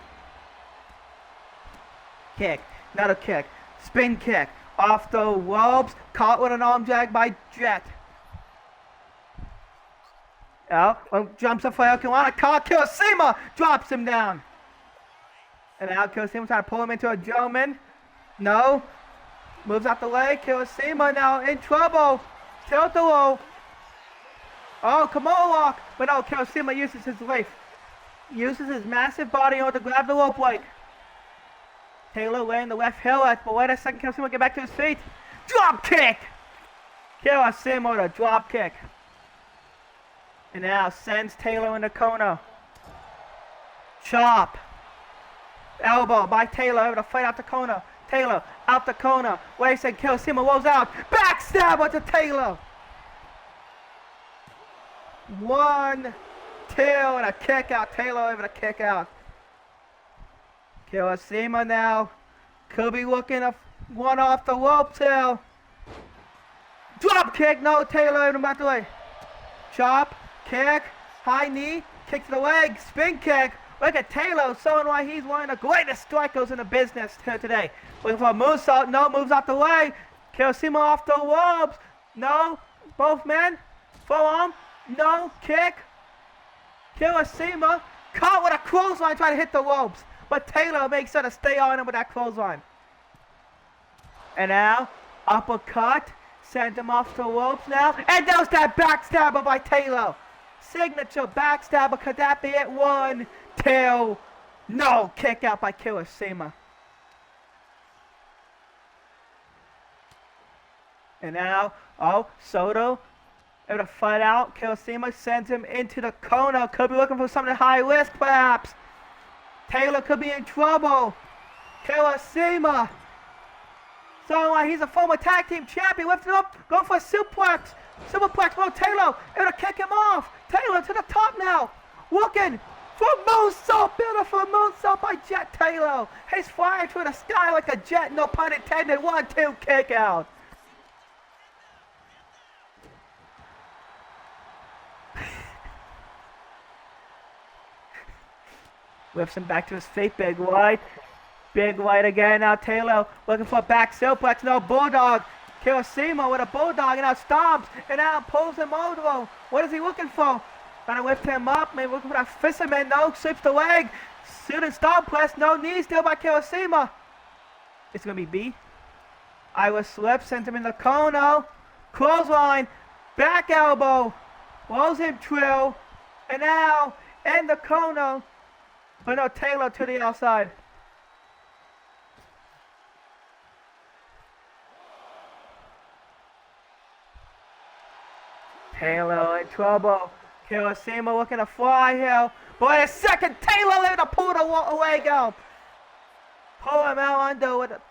Kick. Another kick. Spin kick. Off the ropes. Caught with an arm drag by Jet. Jumps up for Elkiwana. Caught. Kirishima drops him down. And now Kirishima trying to pull him into a German. No. Moves out the leg. Kirishima now in trouble. Tilt-a-roll. Oh, Kimura lock. But no, Kirishima uses his life. Uses his massive body to grab the rope leg. Taylor laying the left heel at, but wait a second, Kirishima get back to his feet. Drop kick! Kirishima with a drop kick. And now sends Taylor in the corner. Chop. Elbow by Taylor over to fight out the corner. Taylor out the corner. Wait a second, Kirishima rolls out. Backstab to Taylor. 1, 2, and a kick out. Taylor over to kick out. Kirishima now could be looking at one off the ropes here. Drop kick, no, Taylor over the way. Chop, kick, high knee, kick to the leg, spin kick. Look at Taylor showing why he's one of the greatest strikers in the business here today. Looking for a moonsault, no, moves out the way. Kirishima off the ropes, no, both men, full arm, no, kick. Kirishima caught with a clothesline trying to hit the ropes. But Taylor makes sure to stay on him with that clothesline. And now, uppercut. Sent him off the ropes now. And there's that backstabber by Taylor. Signature backstabber. Could that be it? 1, 2. No. Kick out by Kirishima. And now, Soto able to fight out. Kirishima sends him into the corner. Could be looking for something high risk, perhaps. Taylor could be in trouble. Kirishima. So he's a former tag team champion. Lifting up. Going for a suplex. Superplex. No, Taylor able to kick him off. Taylor to the top now. Looking for moonsault. Beautiful moonsault by Jet Taylor. He's flying through the sky like a jet. No pun intended. 1, 2, kick out. Whips him back to his feet, big white. Big white again, now Taylor looking for a back suplex, no bulldog. Kirishima with a bulldog, and now stomps, and now pulls him over. What is he looking for? Trying to lift him up, maybe looking for that fisherman, no, sweeps the leg. Shooting stomp press, no, knee still by Kirishima. It's going to be B. Irish slip, sends him in the corner. Clothesline, back elbow, rolls him through, and now in the corner. But no, Taylor to the outside. Taylor in trouble. Kirishima looking to fly here. But a second, Taylor able to pull the away go. Pull him out under with a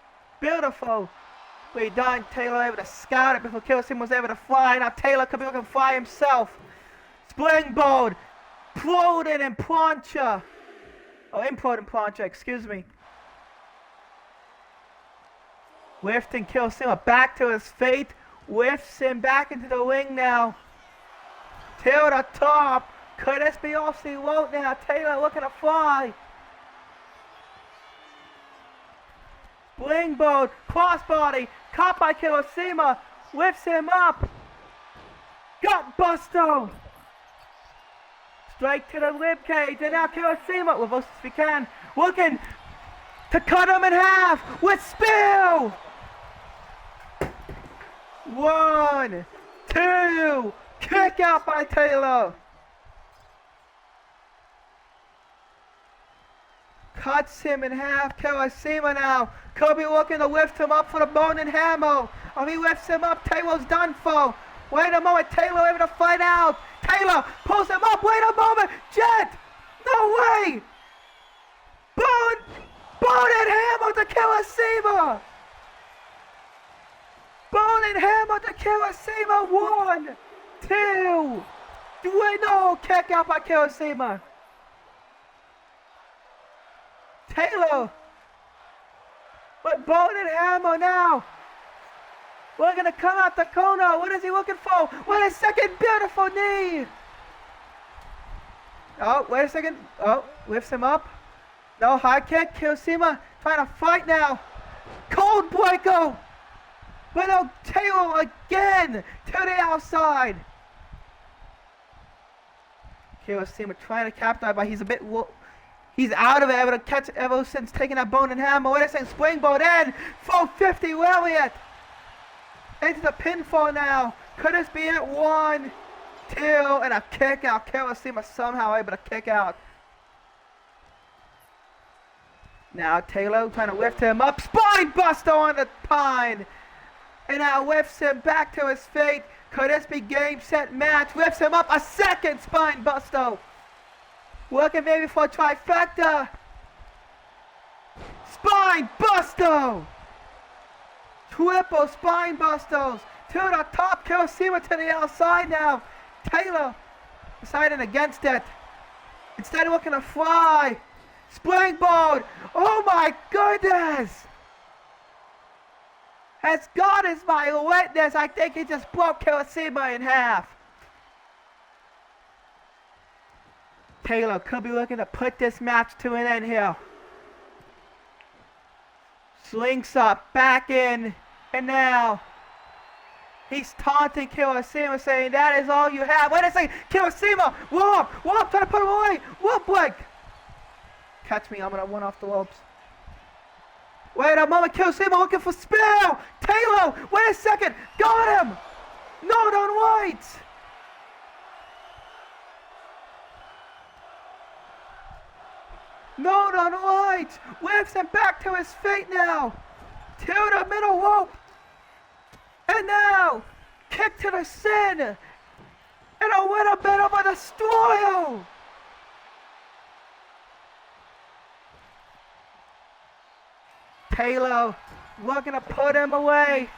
beautiful done. Taylor able to scout it before Kirishima was able to fly. Now Taylor could be looking to fly himself. Springboard. Ploded and plancha. Oh, implode and plancha, excuse me. Lifting Kirishima back to his feet. Lifts him back into the ring now. To the top. Could this be Aussie low now? Taylor looking to fly. Springboard, crossbody, caught by Kirishima. Lifts him up. Gut buster. Straight to the rib cage. And now Kirishima, reverse if he can. Looking to cut him in half with spill. 1, 2, kick out by Taylor. Cuts him in half. Kirishima now. Kobe looking to lift him up for the bone and hammer. Oh, he lifts him up. Taylor's done for. Wait a moment. Taylor able to fight out. Taylor pulls him up. Wait a moment. Jet. No way. Bone and hammer to Kirishima. Bone and hammer to Kirishima. 1, 2, 3. No, kick out by Kirishima. Taylor. But bone and hammer now. We're going to come out the corner. What is he looking for? Wait a second. Beautiful knee. Oh, wait a second. Oh, lifts him up. No, high kick. Kirishima trying to fight now. Cold breaker. But no, Taylor again to the outside. Kirishima trying to capitalize, but he's a bit... He's out of it, able to catch it ever since taking that bone and hammer. Wait a second, springboard in. 450 lariat. Into the pinfall now. Could this be it? 1, 2, and a kick out. Kirishima somehow able to kick out. Now Taylor trying to lift him up. Spine buster on the pine. And now lifts him back to his feet. Could this be game, set, match? Lifts him up. A second spine buster. Working maybe for a trifecta. Spine buster. Triple spine busters. To the top. Kirishima to the outside now. Taylor deciding against it. Instead of looking to fly. Springboard. Oh my goodness. As God is my witness, I think he just broke Kirishima in half. Taylor could be looking to put this match to an end here. Slinks up, back in, and now he's taunting Kirishima, saying that is all you have. Wait a second, Kirishima, whoop, trying to put him away, whoop, Blake. Catch me, I'm gonna run off the ropes. Wait a moment, Kirishima looking for spill. Taylor, wait a second, got him. No, don't wait. No, on right! Lifts him back to his feet now! To the middle rope! And now! Kick to the sin! And a little bit of a destroyer! Taylor looking to put him away!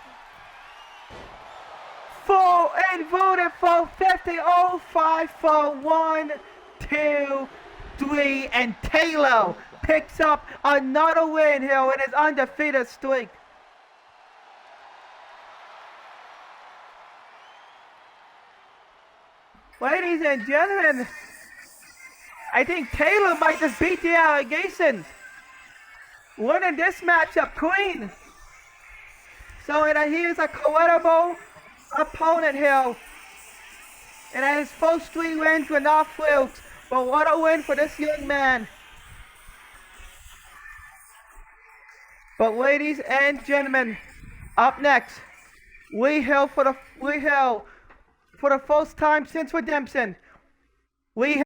Full and voted for 50-05 for 1, 2, 3, and Taylor picks up another win here in his undefeated streak. Ladies and gentlemen, I think Taylor might just beat the allegations, winning this matchup clean. So he is a credible opponent here, and his first 3 wins were not flukes. But what a win for this young man. But ladies and gentlemen, up next, Lee Hill for the first time since redemption. Lee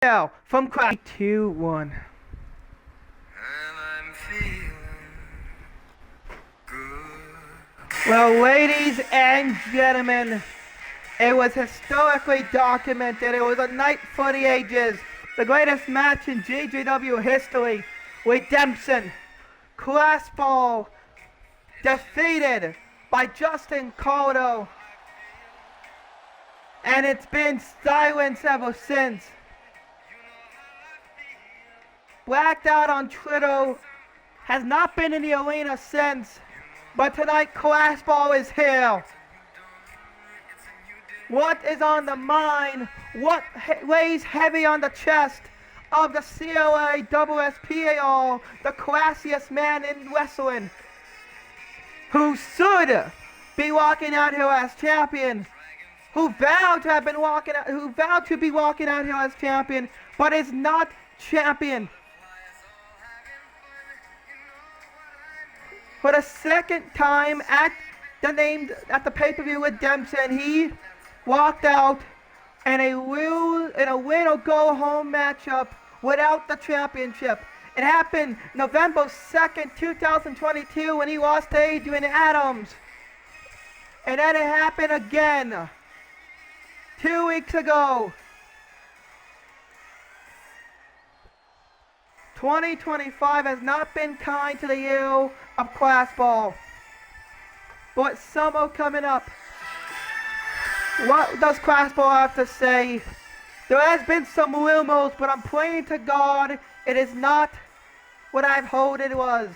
Now, from Class 2-1. Well, ladies and gentlemen, it was historically documented. It was a night for the ages. The greatest match in GGW history. Redemption. Class ball. Defeated by Justin Caldo. And it's been silence ever since. Blacked Out on Twitter has not been in the arena since. But tonight, Class ball is here. What is on the mind? What weighs heavy on the chest of the CLA SSPAR, the classiest man in wrestling, who should be walking out here as champion, who vowed to be walking out here as champion, but is not champion. For the second time at the pay-per-view Redemption, he walked out in a win or go home matchup without the championship. It happened November 2nd, 2022 when he lost to Adrian Adams. And then it happened again 2 weeks ago. 2025 has not been kind to the year of Class ball. But summer coming up. What does Class ball have to say? There has been some rumors, but I'm praying to God it is not what I've heard it was.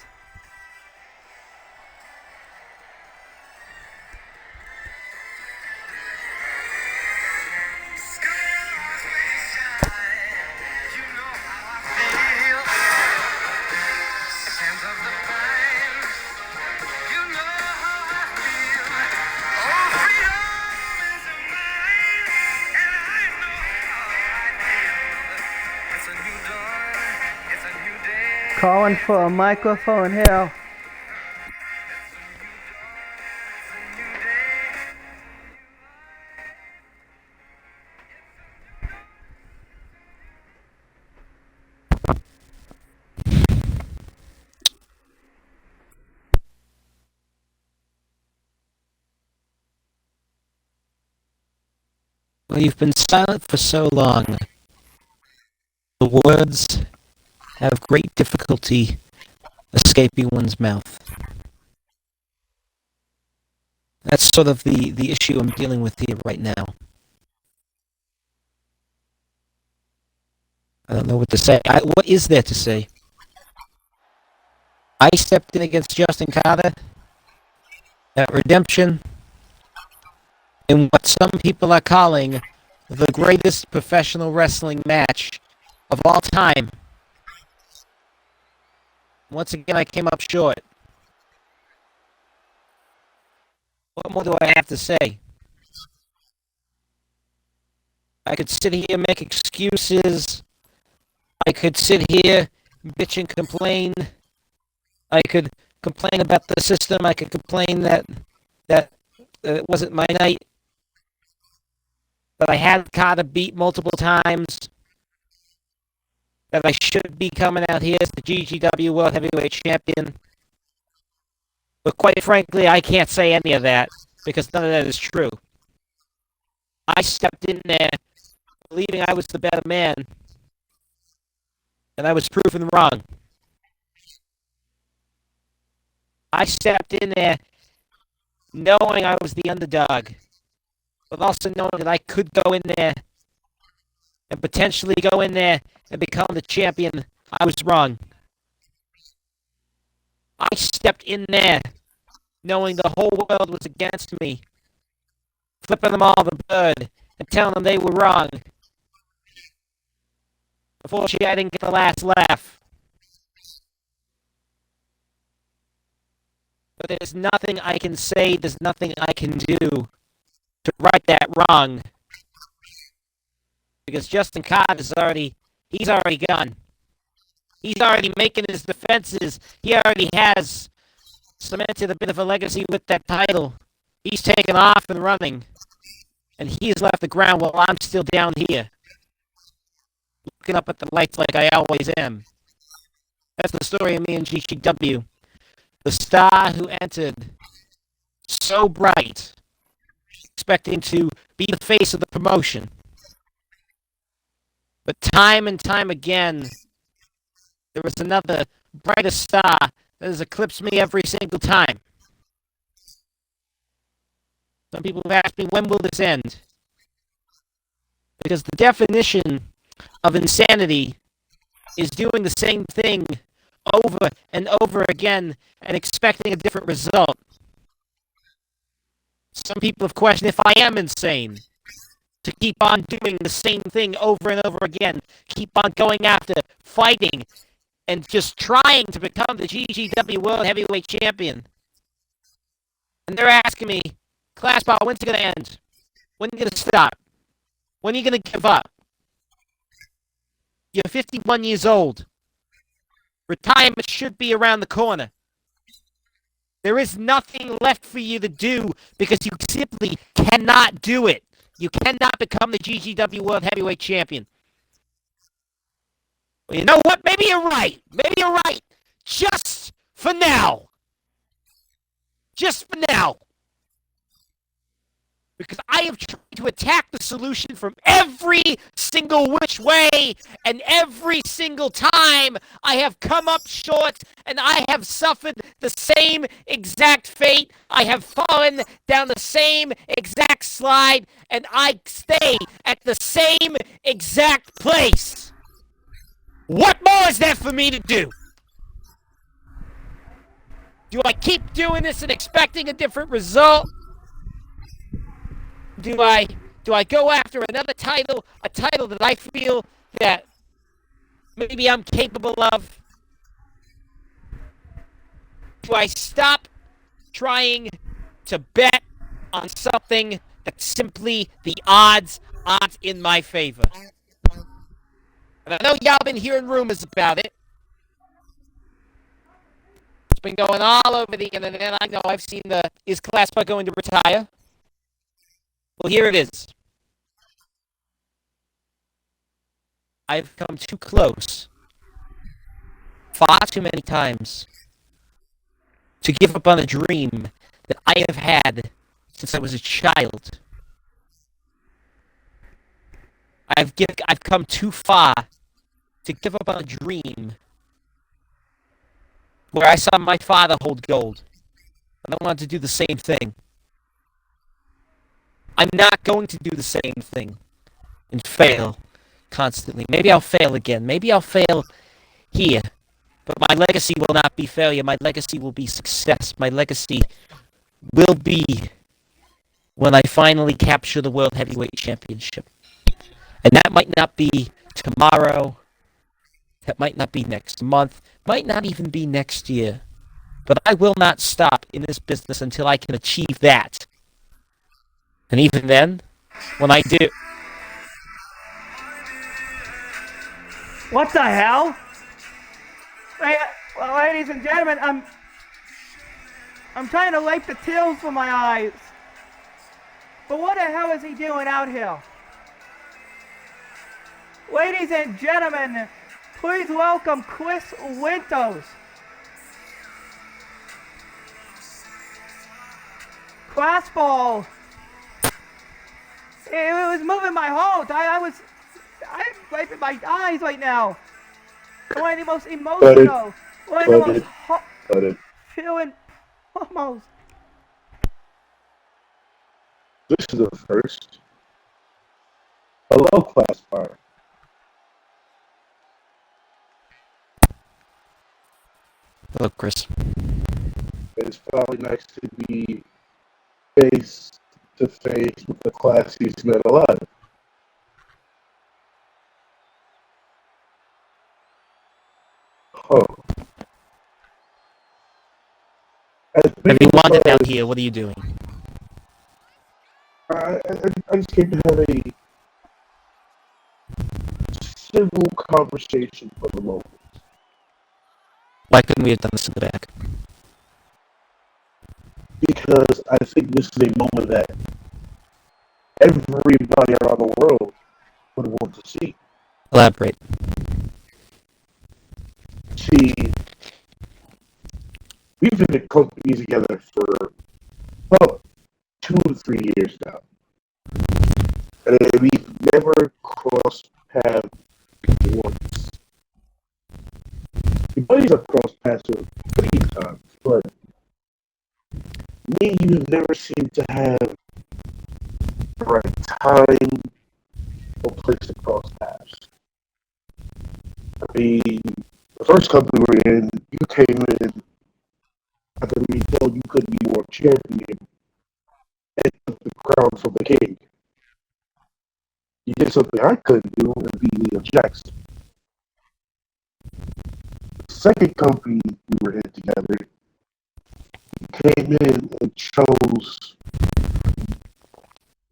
Calling for a microphone here. Well, you've been silent for so long. The words have great difficulty escaping one's mouth. That's sort of the issue I'm dealing with here right now. I don't know what to say. What is there to say? I stepped in against Justin Carter at Redemption in what some people are calling the greatest professional wrestling match of all time. Once again, I came up short. What more do I have to say? I could sit here and make excuses. I could sit here, bitch and complain. I could complain about the system. I could complain that it wasn't my night. That I had Carter beat multiple times. That I should be coming out here as the GGW World Heavyweight Champion. But quite frankly, I can't say any of that, because none of that is true. I stepped in there believing I was the better man, and I was proven wrong. I stepped in there knowing I was the underdog, but also knowing that I could go in there and potentially go in there and become the champion. I was wrong. I stepped in there knowing the whole world was against me, flipping them all the bird and telling them they were wrong. Unfortunately, I didn't get the last laugh. But there's nothing I can say, there's nothing I can do to right that wrong. Because Justin Cobb he's already gone. He's already making his defenses. He already has cemented a bit of a legacy with that title. He's taken off and running. And he has left the ground while I'm still down here. looking up at the lights like I always am. That's the story of me and GGW. The star who entered so bright, expecting to be the face of the promotion. But time and time again, there was another brighter star that has eclipsed me every single time. Some people have asked me, when will this end? Because the definition of insanity is doing the same thing over and over again and expecting a different result. Some people have questioned if I am insane to keep on doing the same thing over and over again, keep on going after, fighting, and just trying to become the GGW World Heavyweight Champion. And they're asking me, Classball, when's it going to end? When are you going to stop? When are you going to give up? You're 51 years old. Retirement should be around the corner. There is nothing left for you to do because you simply cannot do it. You cannot become the GGW World Heavyweight Champion. Well, you know what? Maybe you're right. Maybe you're right. Just for now. Just for now. Because I have tried to attack the solution from every single which way, and every single time I have come up short, and I have suffered the same exact fate. I have fallen down the same exact slide, and I stay at the same exact place. What more is there for me to do? Do I keep doing this and expecting a different result? Do I go after another title, a title that I feel that maybe I'm capable of? Do I stop trying to bet on something that simply the odds aren't in my favor? And I know y'all been hearing rumors about it. It's been going all over the internet. I know I've seen is Classpa going to retire? Well, here it is. I've come too close, far too many times, to give up on a dream that I have had since I was a child. I've come too far to give up on a dream where I saw my father hold gold, and I wanted to do the same thing. I'm not going to do the same thing and fail constantly. Maybe I'll fail again. Maybe I'll fail here. But my legacy will not be failure. My legacy will be success. My legacy will be when I finally capture the World Heavyweight Championship. And that might not be tomorrow. That might not be next month. Might not even be next year. But I will not stop in this business until I can achieve that. And even then, when I do... What the hell? Well, ladies and gentlemen, I'm trying to wipe the tears from my eyes. But what the hell is he doing out here? Ladies and gentlemen, please welcome Chris Winters. Classball. It was moving my heart. I'm wiping my eyes right now. One of the most emotional, one of the most feeling almost. This is the first. Hello, class bar. Hello, Chris. It's probably nice to be face to face with the class he's met alive. Oh. Have you wandered out here? What are you doing? I just came to have a civil conversation for the moment. Why couldn't we have done this in the back? Because I think this is a moment that everybody around the world would want to see. Elaborate. See, we've been in companies together for about 2 to 3 years now. And we've never crossed paths once. The buddies have crossed paths with plenty of times, but me and you have never seemed to have the right time or place to cross paths. I mean, the first company we were in, you came in after we told you couldn't be world champion and took the crown from the king. You did something I couldn't do and beat Neil Jackson. The second company we were in together, you came in and chose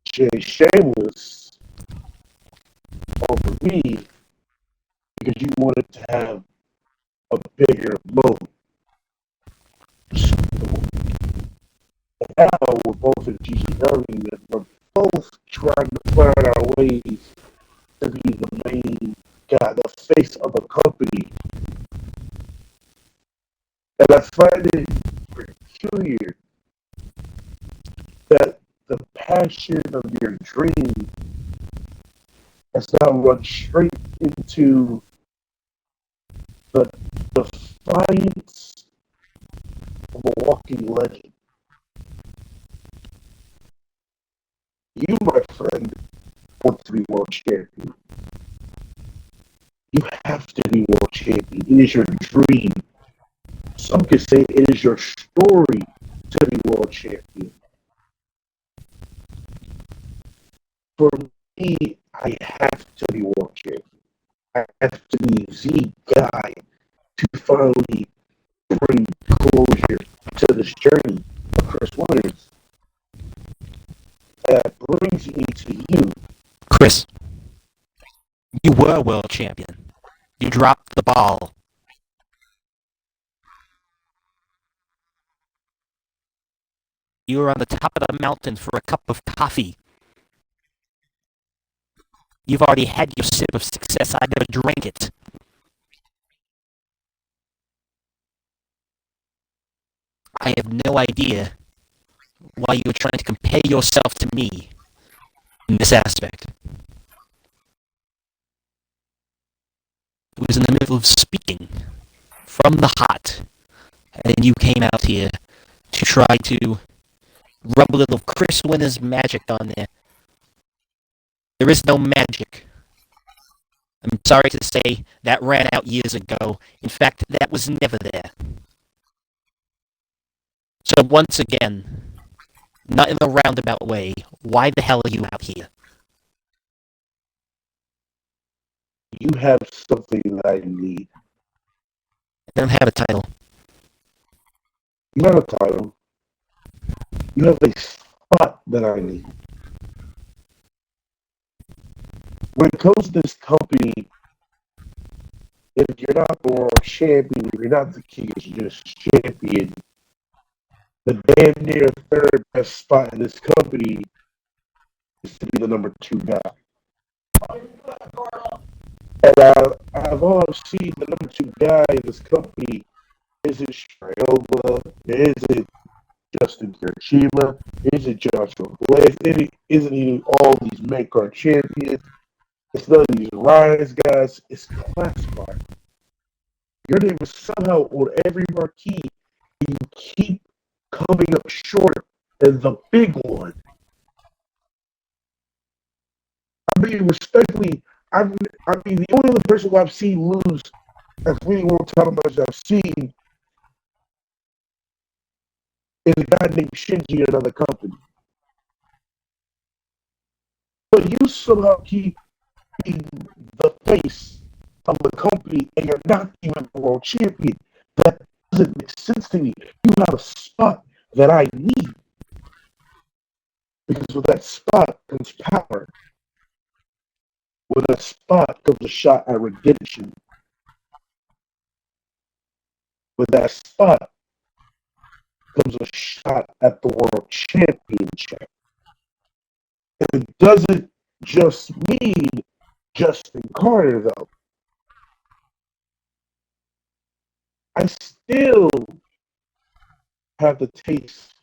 Jay Shameless over me because you wanted to have a bigger moment. So now we're both in GGW and we're both trying to find our ways to be the main guy, the face of a company. And I find it peculiar that the passion of your dream has now run straight into the defiance of a walking legend. You, my friend, want to be world champion. You have to be world champion. It is your dream. Some could say it is your story to be world champion. For me, I have to be world champion. I have to be the guy to finally bring closure to this journey of Chris Williams. That brings me to you. Chris, you were world champion. You dropped the ball. You were on the top of the mountain for a cup of coffee. You've already had your sip of success. I never drank it. I have no idea why you were trying to compare yourself to me in this aspect. I was in the middle of speaking from the hot, and then you came out here to try to rub a little Chris Winner's magic on there. There is no magic. I'm sorry to say that ran out years ago. In fact, that was never there. So once again, not in a roundabout way, why the hell are you out here? You have something that I need. I don't have a title. You have a title. You have a spot that I need. When it comes to this company, if you're not the world champion, if you're not the king, you're just champion, the damn near third best spot in this company is to be the number 2 guy. And I've always seen the number 2 guy in this company isn't Strayova, isn't Justin Kirishima, isn't Joshua Blaze, isn't even all these main card champions. It's none of these Rise guys. It's Classfire. Your name is somehow on every marquee, and you keep coming up short as the big one. I mean, respectfully, the only other person who I've seen lose as many world title matches I've seen is a guy named Shinji in another company. But you somehow keep being the face of the company and you're not even the world champion. That doesn't make sense to me. You have a spot that I need. Because with that spot comes power. With that spot comes a shot at redemption. With that spot comes a shot at the world championship. And it doesn't just mean Justin Carter, though. I still have the taste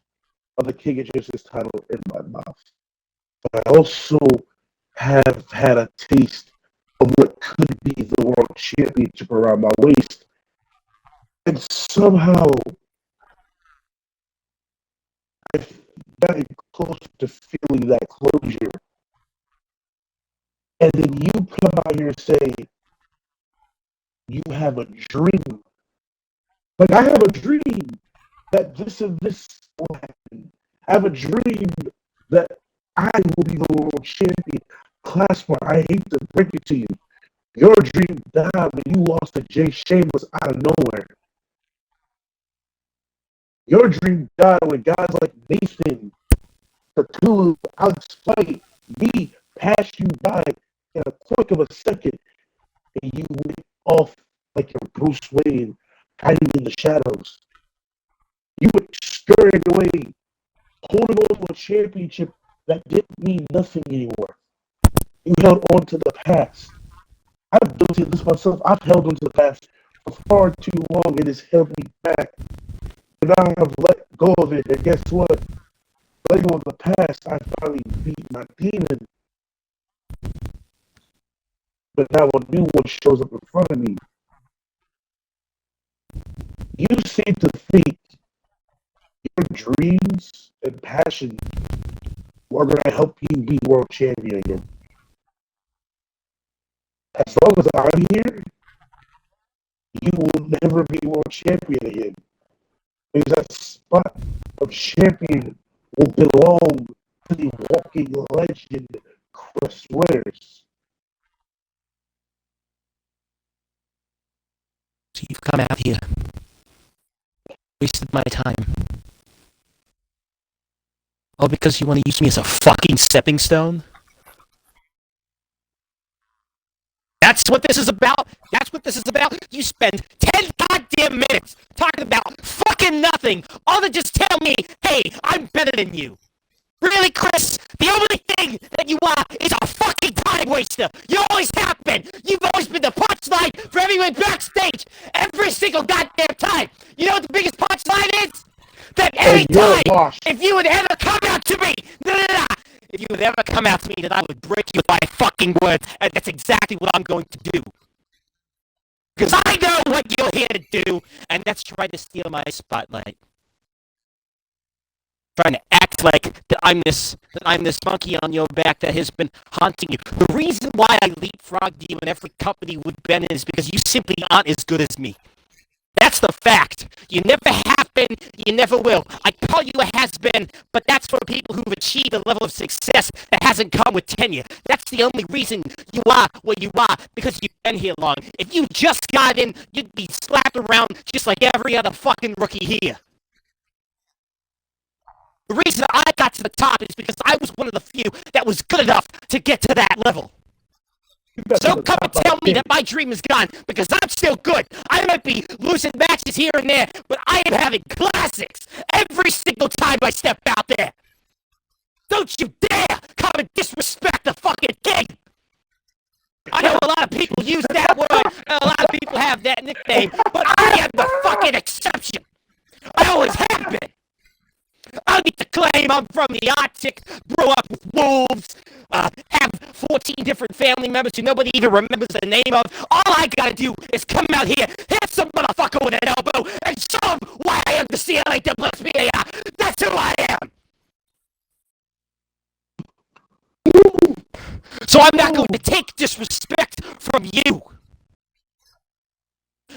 of the King of Justice title in my mouth. But I also have had a taste of what could be the world championship around my waist. And somehow I've gotten close to feeling that closure. And then you come out here and say, you have a dream. Like, I have a dream that this and this will happen. I have a dream that I will be the world champion. Class one, I hate to break it to you. Your dream died when you lost to Jay Shameless out of nowhere. Your dream died when guys like Nathan, Cthulhu, Alex Fight, me passed you by in a quick of a second, and you went off like you're Bruce Wayne, hiding in the shadows. You were scurrying away, holding on to a championship that didn't mean nothing anymore. You held on to the past. I've guilty of this myself. I've held on to the past for far too long. It has held me back. But now I've let go of it. And guess what? Letting go of the past, I finally beat my demon. But now a new one shows up in front of me. You seem to think your dreams and passions are going to help you be world champion again. As long as I'm here, you will never be world champion again. Because that spot of champion will belong to the walking legend, Chris Winters. So you've come out here, wasted my time. All because you want to use me as a fucking stepping stone? That's what this is about? That's what this is about? You spend 10 goddamn minutes talking about fucking nothing, all to just tell me, hey, I'm better than you. Really, Chris? The only thing that you are is a fucking time waster. You always have been. You've always been the punchline for everyone backstage. Every single goddamn time. You know what the biggest punchline is? That any time, if you would ever come out to me, if you would ever come out to me, then I would break you with my fucking words, and that's exactly what I'm going to do. Because I know what you're here to do, and that's try to steal my spotlight. Trying to act like that I'm this monkey on your back that has been haunting you. The reason why I leapfrogged you in every company we've been in is because you simply aren't as good as me. That's the fact. You never have been, you never will. I call you a has-been, but that's for people who've achieved a level of success that hasn't come with tenure. That's the only reason you are where you are, because you've been here long. If you just got in, you'd be slapped around just like every other fucking rookie here. The reason I got to the top is because I was one of the few that was good enough to get to that level. So come and tell me that my dream is gone, because I'm still good. I might be losing matches here and there, but I am having classics every single time I step out there. Don't you dare come and disrespect the fucking king. I know a lot of people use that word, and a lot of people have that nickname, but I am the fucking exception. I always have been. I need to claim I'm from the Arctic, grew up with wolves, have 14 different family members who nobody even remembers the name of. All I gotta do is come out here, hit some motherfucker with an elbow, and show him why I am the CLAWSPAR. That's who I am. So I'm not going to take disrespect from you.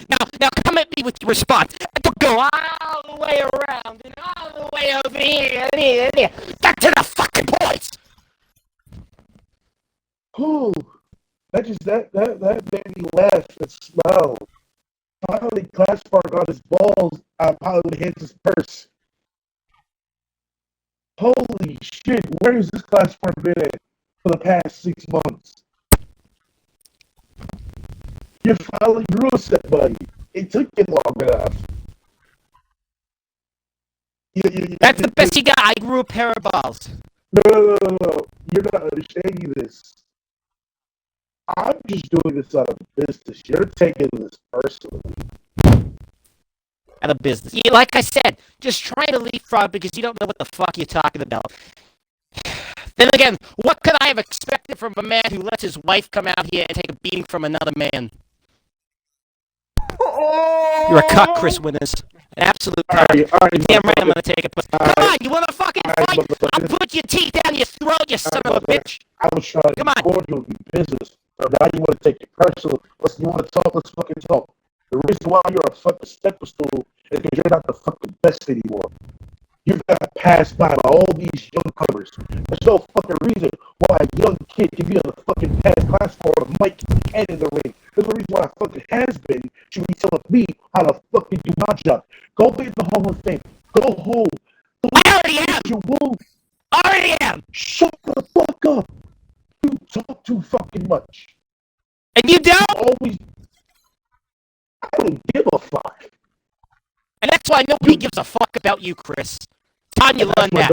Now come at me with your response. Don't go all the way around and all the way over here and here and here. Back to the fucking point. Oh, that made me laugh and smile. Finally, Classbar got his balls out of Hollywood Hands' purse. Holy shit, where has this Classbar been at for the past 6 months? You finally grew a set, buddy. It took you long enough. That's the best you got. I grew a pair of balls. No. You're not understanding this. I'm just doing this out of business. You're taking this personally. Out of business. Yeah, like I said, just trying to leapfrog because you don't know what the fuck you're talking about. Then again, what could I have expected from a man who lets his wife come out here and take a beating from another man? You're a cuck, Chris Winters. An absolute cuck. You're damn right I'm gonna take it. Come on, you wanna fucking fight? I'll put your teeth down your throat, you son of a bitch. I was trying to be cordial in business. But now you want to take it personal. You want to talk? Let's fucking talk. The reason why you're a fucking stepper stool is because you're not the fucking best anymore. You've got passed by all these young comers. There's no fucking reason why a young kid can be on the fucking past class for a mic and in the ring. There's no reason why a fucking has-been should be telling me how to fucking do my job. Go get the Hall of Fame. Go home. I already am. You won't. I already am. Shut the fuck up. You talk too fucking much. And you don't? Always. I don't give a fuck. And that's why nobody gives a fuck about you, Chris. Time you learn that.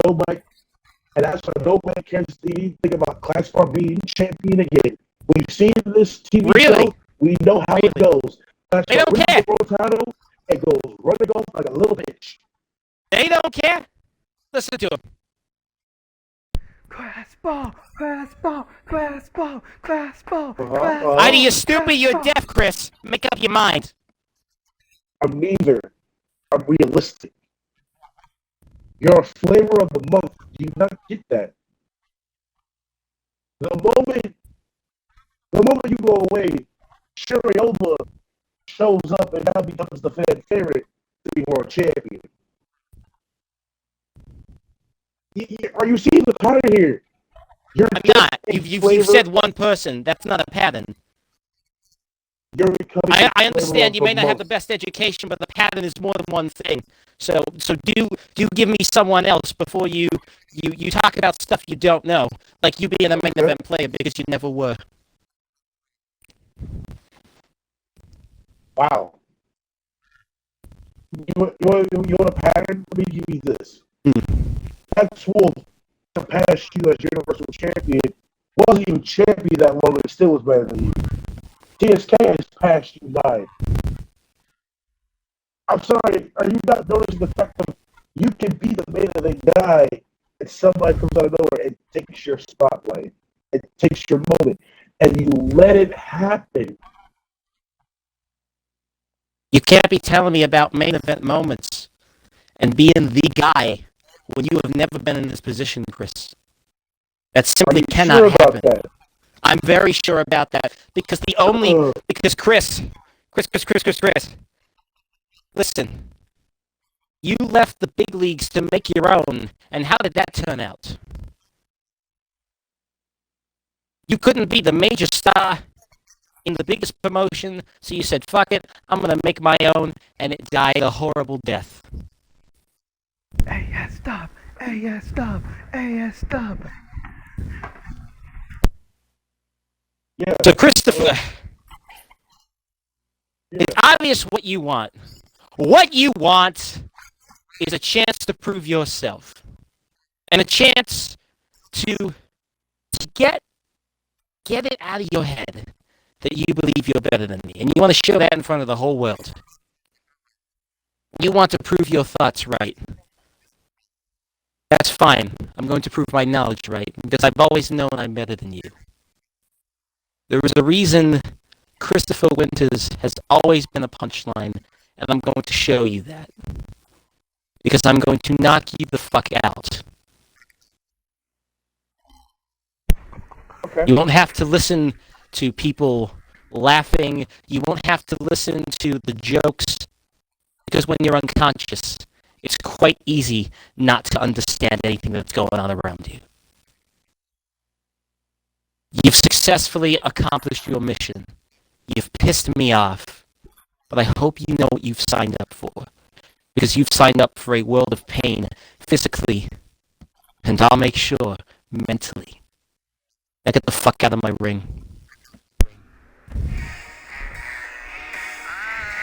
And that's why nobody cares anything about Class 4 being champion again. We've seen this TV show. We know how it goes. Class They don't care. Title, it goes running off like a little bitch. They don't care. Listen to him. Class ball, class ball, class ball, class ball, Either you're stupid or you're deaf, Chris. Make up your mind. I'm neither. I'm realistic. You're a flavor of the month. Do you not get that? The moment you go away, Shirayoma shows up and now becomes the fan favorite to be world champion. Are you seeing the pattern here? I'm not. You've said one person. That's not a pattern. I understand you may not have the best education, but the pattern is more than one thing. So do give me someone else before you talk about stuff you don't know, like you being a main event player because you never were. Wow. You want a pattern? Let me give you this. Max Wolf surpassed you as Universal Champion. Wasn't even champion that long, and still was better than you. TSK has passed you by. I'm sorry, are you not noticing the fact that you can be the main event guy and somebody comes out of nowhere and takes your spotlight, and takes your moment, and you let it happen? You can't be telling me about main event moments and being the guy when you have never been in this position, Chris. That simply cannot happen. I'm very sure about that because Chris, listen, you left the big leagues to make your own, and how did that turn out? You couldn't be the major star in the biggest promotion, so you said, fuck it, I'm gonna make my own, and it died a horrible death. AS stop, AS stop, AS stop. Yeah. So Christopher, it's obvious what you want. What you want is a chance to prove yourself. And a chance to get it out of your head that you believe you're better than me. And you want to show that in front of the whole world. You want to prove your thoughts right. That's fine. I'm going to prove my knowledge right, because I've always known I'm better than you. There is a reason Christopher Winters has always been a punchline, and I'm going to show you that. Because I'm going to knock you the fuck out. Okay. You won't have to listen to people laughing. You won't have to listen to the jokes. Because when you're unconscious, it's quite easy not to understand anything that's going on around you. You've successfully accomplished your mission. You've pissed me off. But I hope you know what you've signed up for. Because you've signed up for a world of pain, physically, and I'll make sure, mentally. Now get the fuck out of my ring.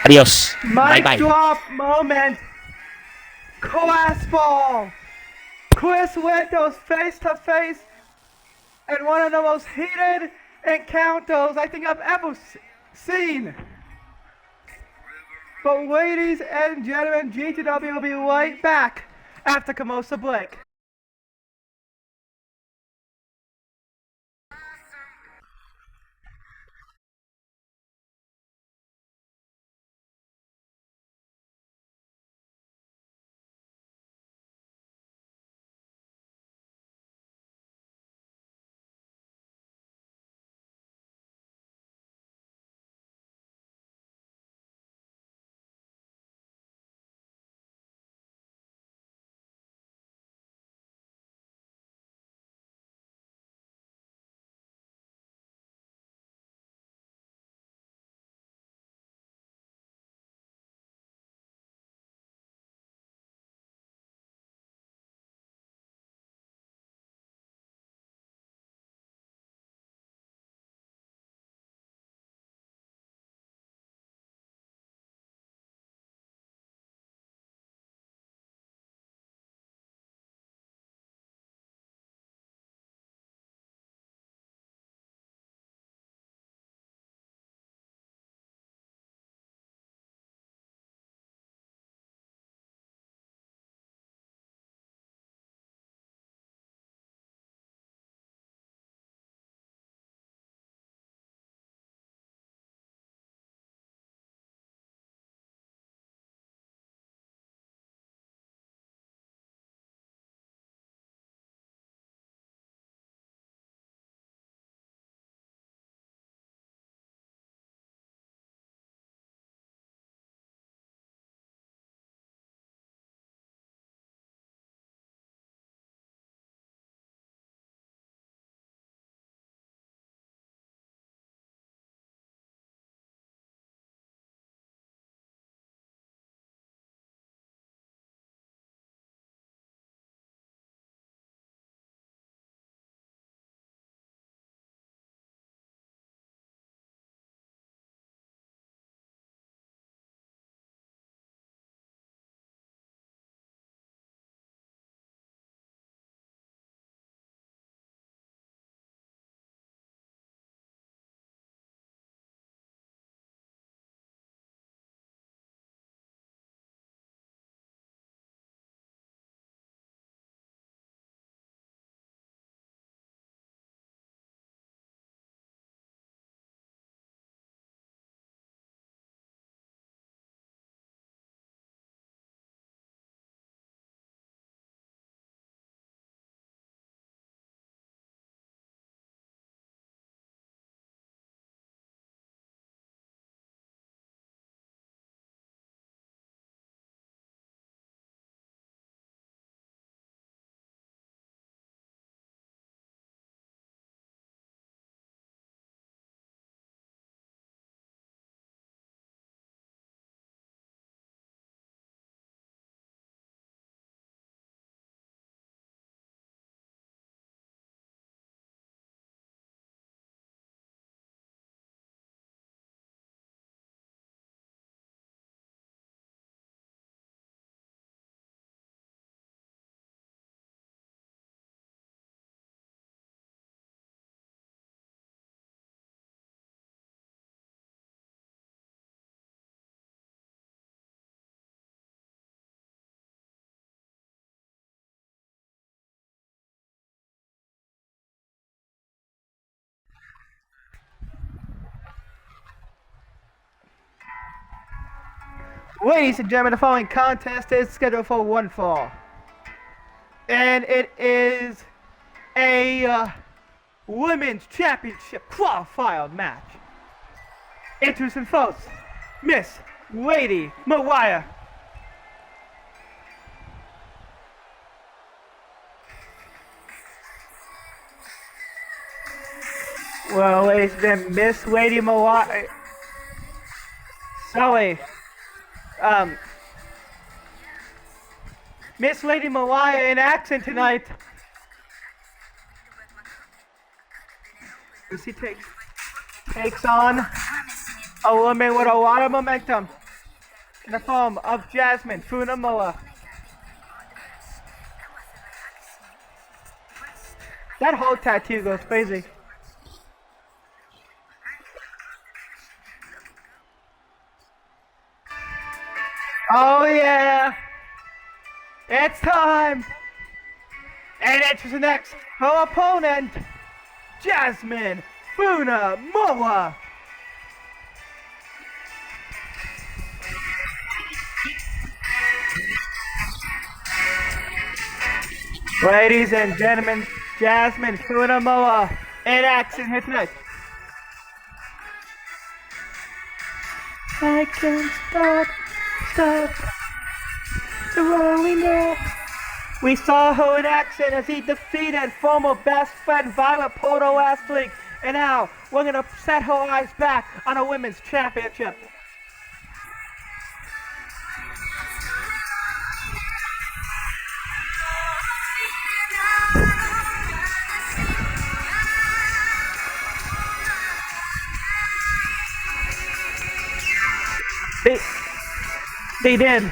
Adios. Bye-bye. Mic drop moment. Class ball. Chris Winters face to face in one of the most heated encounters I think I've ever seen. But ladies and gentlemen, GTW will be right back after commercial break. Ladies and gentlemen, the following contest is scheduled for one fall. And it is a women's championship qualifier match. Introducing first, Miss Lady Mariah. Well, ladies and gentlemen, Miss Lady Mariah. Sorry. Miss Lady Mariah in action tonight. She takes on a woman with a lot of momentum in the form of Jasmine Funamoa. That whole tattoo goes crazy. Oh yeah! It's time! And it's the next her opponent, Jasmine Funa Moa. Ladies and gentlemen, Jasmine Funa Moa in action here tonight. I can't stop the rolling ball. We saw her in action as he defeated former best friend Violet Poto last week. And now, we're going to set her eyes back on a women's championship. They did.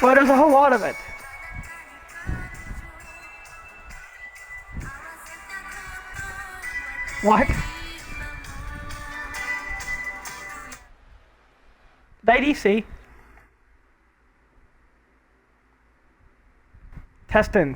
Well, there's a whole lot of it. What? DC. Testing.